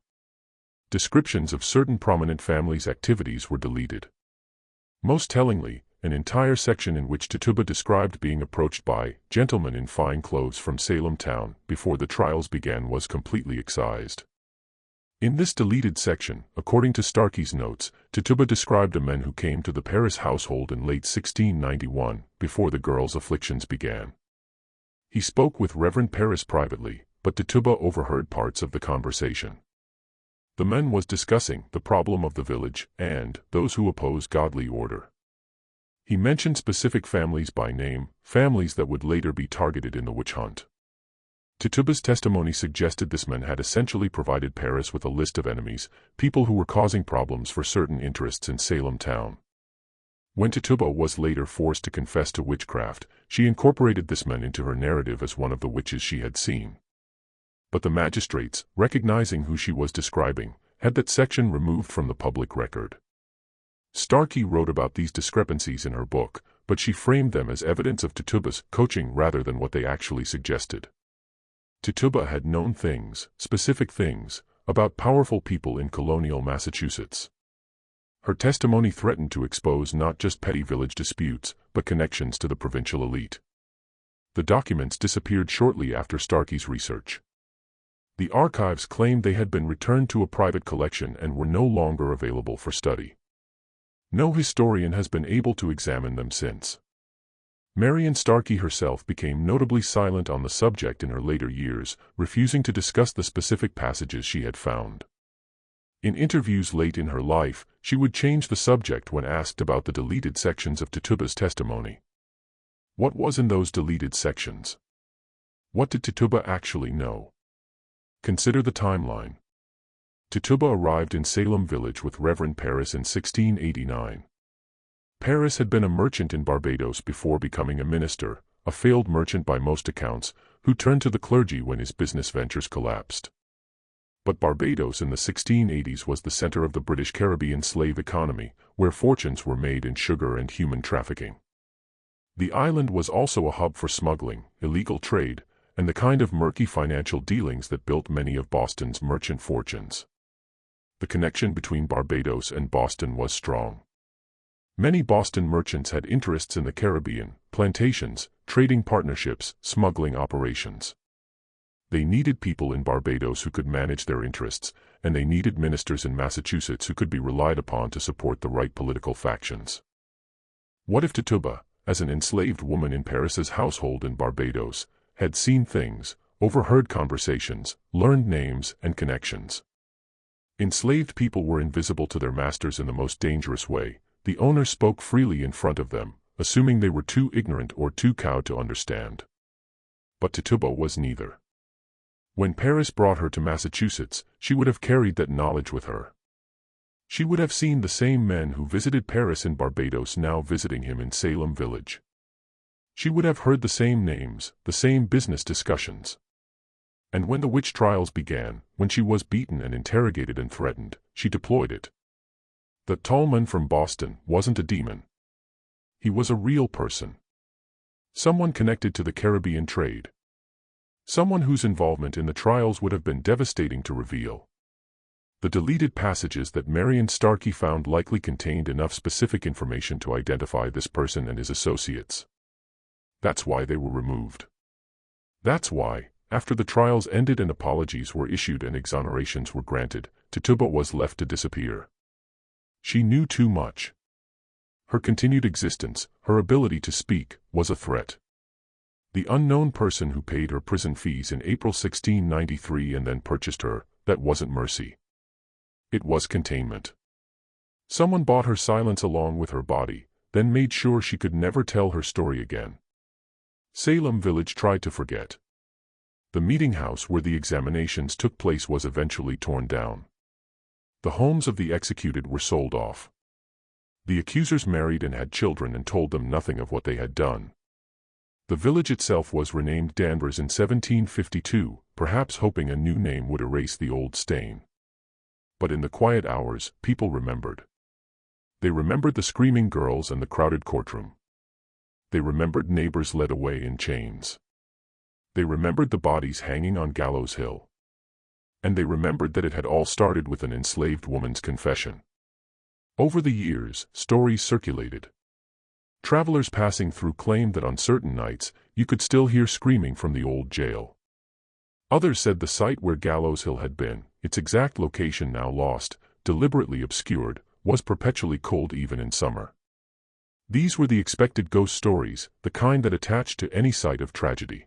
Descriptions of certain prominent families' activities were deleted. Most tellingly, an entire section in which Tituba described being approached by gentlemen in fine clothes from Salem town before the trials began was completely excised. In this deleted section, according to Starkey's notes, Tituba described a man who came to the Paris household in late 1691, before the girl's afflictions began. He spoke with Reverend Paris privately, but Tituba overheard parts of the conversation. The man was discussing the problem of the village and those who oppose godly order. He mentioned specific families by name, families that would later be targeted in the witch hunt. Tituba's testimony suggested this man had essentially provided Paris with a list of enemies, people who were causing problems for certain interests in Salem town. When Tituba was later forced to confess to witchcraft, she incorporated this man into her narrative as one of the witches she had seen. But the magistrates, recognizing who she was describing, had that section removed from the public record. Starkey wrote about these discrepancies in her book, but she framed them as evidence of Tituba's coaching rather than what they actually suggested. Tituba had known things, specific things, about powerful people in colonial Massachusetts. Her testimony threatened to expose not just petty village disputes, but connections to the provincial elite. The documents disappeared shortly after Starkey's research. The archives claimed they had been returned to a private collection and were no longer available for study. No historian has been able to examine them since. Marion Starkey herself became notably silent on the subject in her later years, refusing to discuss the specific passages she had found. In interviews late in her life, she would change the subject when asked about the deleted sections of Tituba's testimony. What was in those deleted sections? What did Tituba actually know? Consider the timeline. Tituba arrived in Salem Village with Reverend Paris in 1689. Paris had been a merchant in Barbados before becoming a minister, a failed merchant by most accounts, who turned to the clergy when his business ventures collapsed. But Barbados in the 1680s was the center of the British Caribbean slave economy, where fortunes were made in sugar and human trafficking. The island was also a hub for smuggling, illegal trade, and the kind of murky financial dealings that built many of Boston's merchant fortunes. The connection between Barbados and Boston was strong. Many Boston merchants had interests in the Caribbean, plantations, trading partnerships, smuggling operations. They needed people in Barbados who could manage their interests, and they needed ministers in Massachusetts who could be relied upon to support the right political factions. What if Tituba, as an enslaved woman in Paris's household in Barbados, had seen things, overheard conversations, learned names and connections? Enslaved people were invisible to their masters in the most dangerous way. The owner spoke freely in front of them, assuming they were too ignorant or too cowed to understand. But Tituba was neither. When Paris brought her to Massachusetts, she would have carried that knowledge with her. She would have seen the same men who visited Paris in Barbados now visiting him in Salem Village. She would have heard the same names, the same business discussions. And when the witch trials began, when she was beaten and interrogated and threatened, she deployed it. The tall man from Boston wasn't a demon. He was a real person. Someone connected to the Caribbean trade. Someone whose involvement in the trials would have been devastating to reveal. The deleted passages that Marion Starkey found likely contained enough specific information to identify this person and his associates. That's why they were removed. That's why, after the trials ended and apologies were issued and exonerations were granted, Tituba was left to disappear. She knew too much. Her continued existence, her ability to speak, was a threat. The unknown person who paid her prison fees in April 1693 and then purchased her, that wasn't mercy. It was containment. Someone bought her silence along with her body, then made sure she could never tell her story again. Salem Village tried to forget. The meeting house where the examinations took place was eventually torn down. The homes of the executed were sold off. The accusers married and had children and told them nothing of what they had done. The village itself was renamed Danvers in 1752, perhaps hoping a new name would erase the old stain. But in the quiet hours, people remembered. They remembered the screaming girls and the crowded courtroom. They remembered neighbors led away in chains. They remembered the bodies hanging on Gallows Hill. And they remembered that it had all started with an enslaved woman's confession. Over the years, stories circulated. Travelers passing through claimed that on certain nights, you could still hear screaming from the old jail. Others said the site where Gallows Hill had been, its exact location now lost, deliberately obscured, was perpetually cold even in summer. These were the expected ghost stories, the kind that attached to any site of tragedy.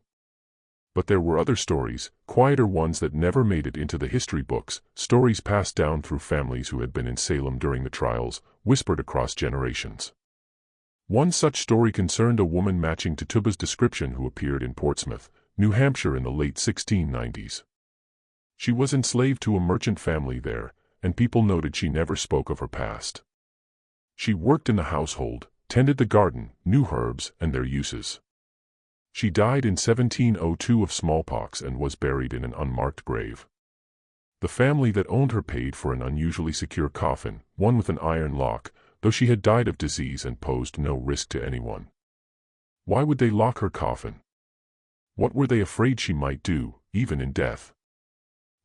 But there were other stories, quieter ones that never made it into the history books, stories passed down through families who had been in Salem during the trials, whispered across generations. One such story concerned a woman matching Tituba's description who appeared in Portsmouth, New Hampshire in the late 1690s. She was enslaved to a merchant family there, and people noted she never spoke of her past. She worked in the household, tended the garden, knew herbs and their uses. She died in 1702 of smallpox and was buried in an unmarked grave. The family that owned her paid for an unusually secure coffin, one with an iron lock, though she had died of disease and posed no risk to anyone. Why would they lock her coffin? What were they afraid she might do, even in death?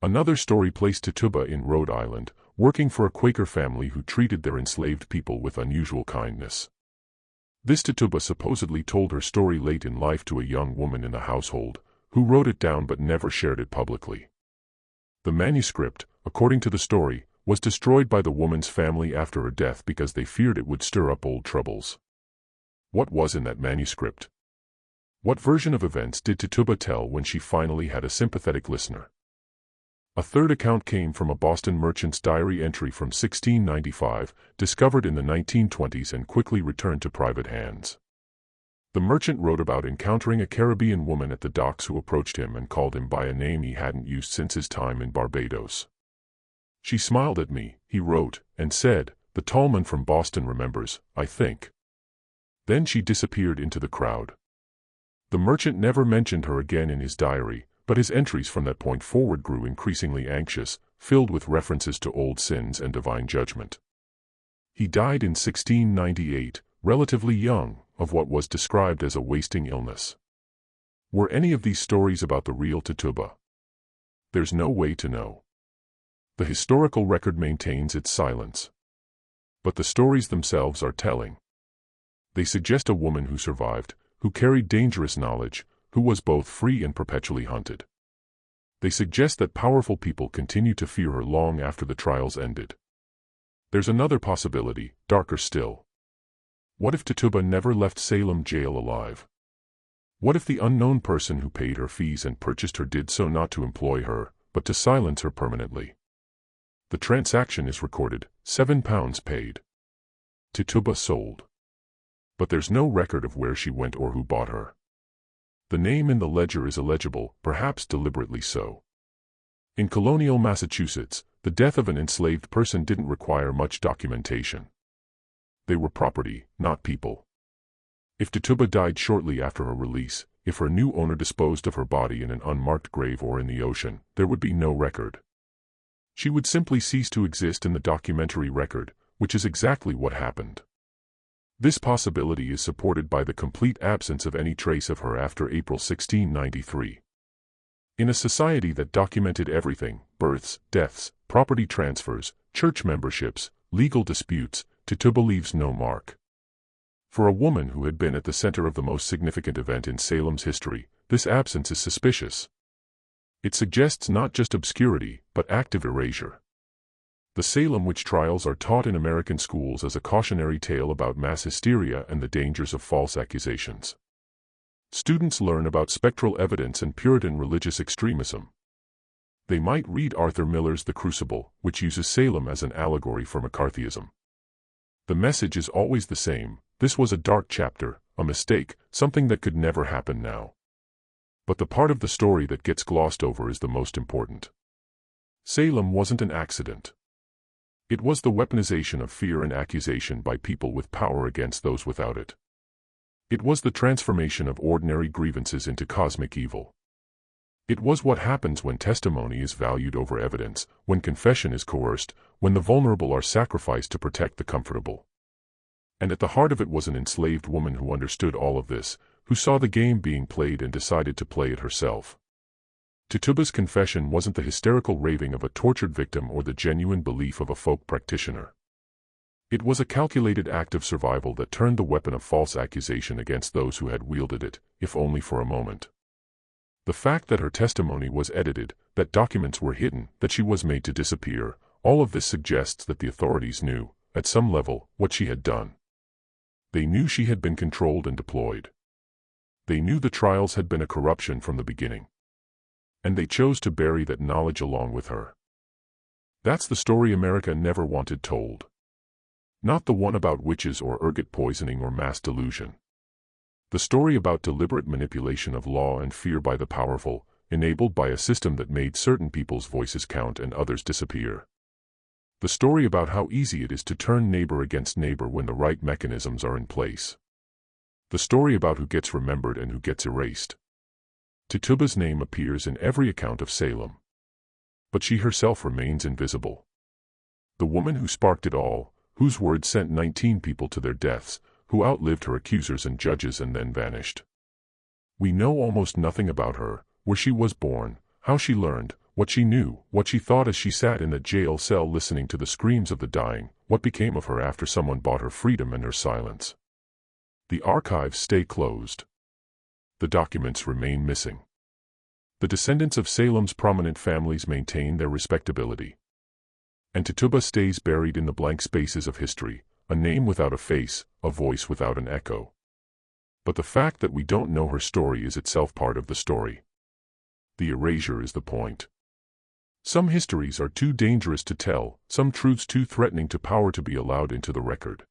Another story placed Tituba in Rhode Island, working for a Quaker family who treated their enslaved people with unusual kindness. This Tituba supposedly told her story late in life to a young woman in the household, who wrote it down but never shared it publicly. The manuscript, according to the story, was destroyed by the woman's family after her death because they feared it would stir up old troubles. What was in that manuscript? What version of events did Tituba tell when she finally had a sympathetic listener? A third account came from a Boston merchant's diary entry from 1695, discovered in the 1920s and quickly returned to private hands. The merchant wrote about encountering a Caribbean woman at the docks who approached him and called him by a name he hadn't used since his time in Barbados. She smiled at me, he wrote, and said, "The tall man from Boston remembers, I think." Then she disappeared into the crowd. The merchant never mentioned her again in his diary, but his entries from that point forward grew increasingly anxious, filled with references to old sins and divine judgment. He died in 1698, relatively young, of what was described as a wasting illness. Were any of these stories about the real Tituba? There's no way to know. The historical record maintains its silence. But the stories themselves are telling. They suggest a woman who survived, who carried dangerous knowledge, who was both free and perpetually hunted. They suggest that powerful people continue to fear her long after the trials ended. There's another possibility, darker still. What if Tituba never left Salem jail alive? What if the unknown person who paid her fees and purchased her did so not to employ her, but to silence her permanently? The transaction is recorded, £7 paid. Tituba sold. But there's no record of where she went or who bought her. The name in the ledger is illegible, perhaps deliberately so. In colonial Massachusetts, the death of an enslaved person didn't require much documentation. They were property, not people. If Tituba died shortly after her release, if her new owner disposed of her body in an unmarked grave or in the ocean, there would be no record. She would simply cease to exist in the documentary record, which is exactly what happened. This possibility is supported by the complete absence of any trace of her after April 1693. In a society that documented everything, births, deaths, property transfers, church memberships, legal disputes, Tituba leaves no mark. For a woman who had been at the center of the most significant event in Salem's history, this absence is suspicious. It suggests not just obscurity, but active erasure. The Salem Witch Trials are taught in American schools as a cautionary tale about mass hysteria and the dangers of false accusations. Students learn about spectral evidence and Puritan religious extremism. They might read Arthur Miller's The Crucible, which uses Salem as an allegory for McCarthyism. The message is always the same: this was a dark chapter, a mistake, something that could never happen now. But the part of the story that gets glossed over is the most important. Salem wasn't an accident. It was the weaponization of fear and accusation by people with power against those without it. It was the transformation of ordinary grievances into cosmic evil. It was what happens when testimony is valued over evidence, when confession is coerced, when the vulnerable are sacrificed to protect the comfortable. And at the heart of it was an enslaved woman who understood all of this, who saw the game being played and decided to play it herself. Tituba's confession wasn't the hysterical raving of a tortured victim or the genuine belief of a folk practitioner. It was a calculated act of survival that turned the weapon of false accusation against those who had wielded it, if only for a moment. The fact that her testimony was edited, that documents were hidden, that she was made to disappear, all of this suggests that the authorities knew, at some level, what she had done. They knew she had been controlled and deployed. They knew the trials had been a corruption from the beginning. And they chose to bury that knowledge along with her. That's the story America never wanted told. Not the one about witches or ergot poisoning or mass delusion. The story about deliberate manipulation of law and fear by the powerful, enabled by a system that made certain people's voices count and others disappear. The story about how easy it is to turn neighbor against neighbor when the right mechanisms are in place. The story about who gets remembered and who gets erased. Tituba's name appears in every account of Salem. But she herself remains invisible. The woman who sparked it all, whose words sent 19 people to their deaths, who outlived her accusers and judges and then vanished. We know almost nothing about her, where she was born, how she learned, what she knew, what she thought as she sat in the jail cell listening to the screams of the dying, what became of her after someone bought her freedom and her silence. The archives stay closed. The documents remain missing. The descendants of Salem's prominent families maintain their respectability. And Tituba stays buried in the blank spaces of history, a name without a face, a voice without an echo. But the fact that we don't know her story is itself part of the story. The erasure is the point. Some histories are too dangerous to tell, some truths too threatening to power to be allowed into the record.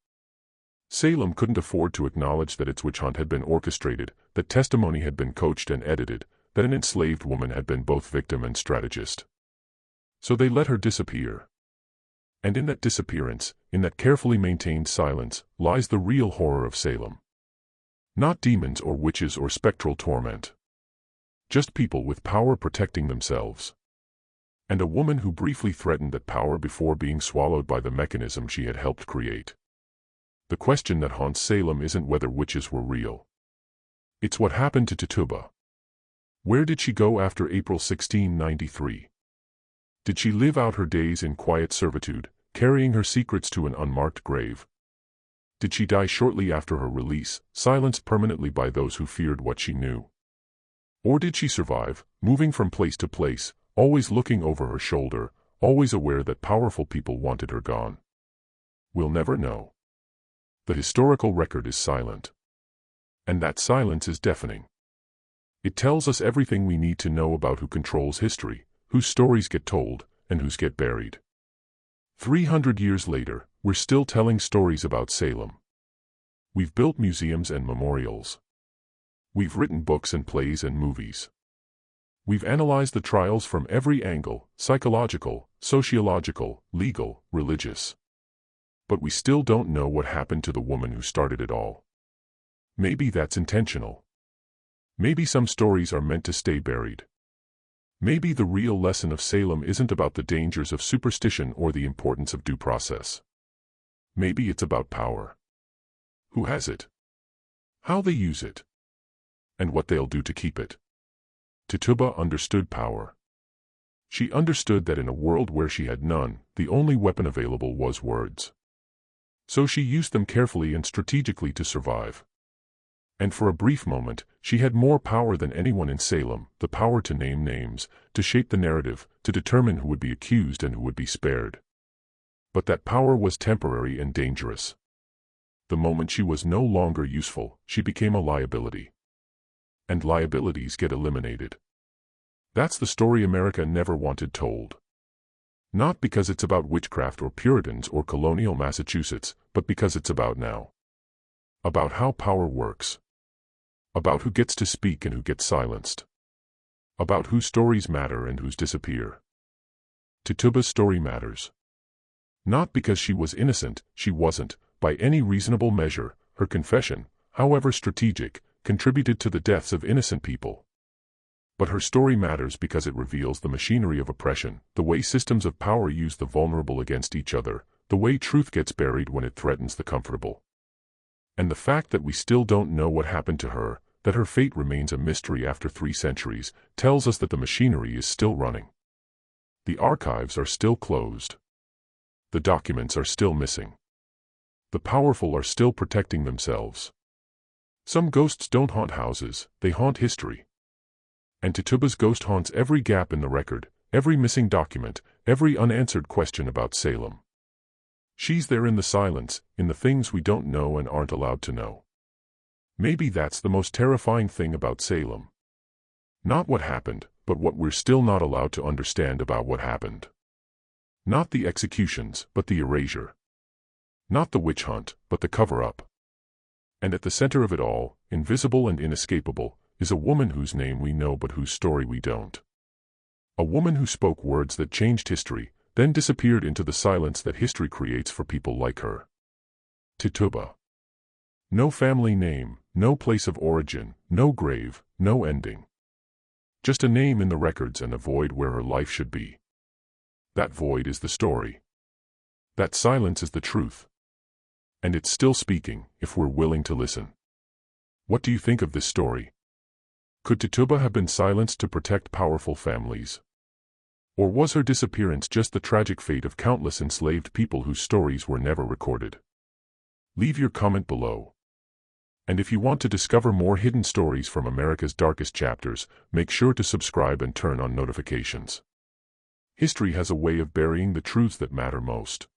Salem couldn't afford to acknowledge that its witch hunt had been orchestrated, that testimony had been coached and edited, that an enslaved woman had been both victim and strategist. So they let her disappear. And in that disappearance, in that carefully maintained silence, lies the real horror of Salem. Not demons or witches or spectral torment. Just people with power protecting themselves. And a woman who briefly threatened that power before being swallowed by the mechanism she had helped create. The question that haunts Salem isn't whether witches were real. It's what happened to Tituba. Where did she go after April 1693? Did she live out her days in quiet servitude, carrying her secrets to an unmarked grave? Did she die shortly after her release, silenced permanently by those who feared what she knew? Or did she survive, moving from place to place, always looking over her shoulder, always aware that powerful people wanted her gone? We'll never know. The historical record is silent. And that silence is deafening. It tells us everything we need to know about who controls history, whose stories get told, and whose get buried. 300 years later, we're still telling stories about Salem. We've built museums and memorials. We've written books and plays and movies. We've analyzed the trials from every angle, psychological, sociological, legal, religious. But we still don't know what happened to the woman who started it all. Maybe that's intentional. Maybe some stories are meant to stay buried. Maybe the real lesson of Salem isn't about the dangers of superstition or the importance of due process. Maybe it's about power. Who has it? How they use it? And what they'll do to keep it. Tituba understood power. She understood that in a world where she had none, the only weapon available was words. So she used them carefully and strategically to survive. And for a brief moment, she had more power than anyone in Salem, the power to name names, to shape the narrative, to determine who would be accused and who would be spared. But that power was temporary and dangerous. The moment she was no longer useful, she became a liability. And liabilities get eliminated. That's the story America never wanted told. Not because it's about witchcraft or Puritans or colonial Massachusetts, but because it's about now. About how power works. About who gets to speak and who gets silenced. About whose stories matter and whose disappear. Tituba's story matters. Not because she was innocent, she wasn't, by any reasonable measure. Her confession, however strategic, contributed to the deaths of innocent people. But her story matters because it reveals the machinery of oppression, the way systems of power use the vulnerable against each other, the way truth gets buried when it threatens the comfortable. And the fact that we still don't know what happened to her, that her fate remains a mystery after 3 centuries, tells us that the machinery is still running. The archives are still closed. The documents are still missing. The powerful are still protecting themselves. Some ghosts don't haunt houses, they haunt history. And Tituba's ghost haunts every gap in the record, every missing document, every unanswered question about Salem. She's there in the silence, in the things we don't know and aren't allowed to know. Maybe that's the most terrifying thing about Salem. Not what happened, but what we're still not allowed to understand about what happened. Not the executions, but the erasure. Not the witch hunt, but the cover-up. And at the center of it all, invisible and inescapable, is a woman whose name we know but whose story we don't. A woman who spoke words that changed history, then disappeared into the silence that history creates for people like her. Tituba. No family name, no place of origin, no grave, no ending. Just a name in the records and a void where her life should be. That void is the story. That silence is the truth. And it's still speaking, if we're willing to listen. What do you think of this story? Could Tituba have been silenced to protect powerful families? Or was her disappearance just the tragic fate of countless enslaved people whose stories were never recorded? Leave your comment below. And if you want to discover more hidden stories from America's darkest chapters, make sure to subscribe and turn on notifications. History has a way of burying the truths that matter most.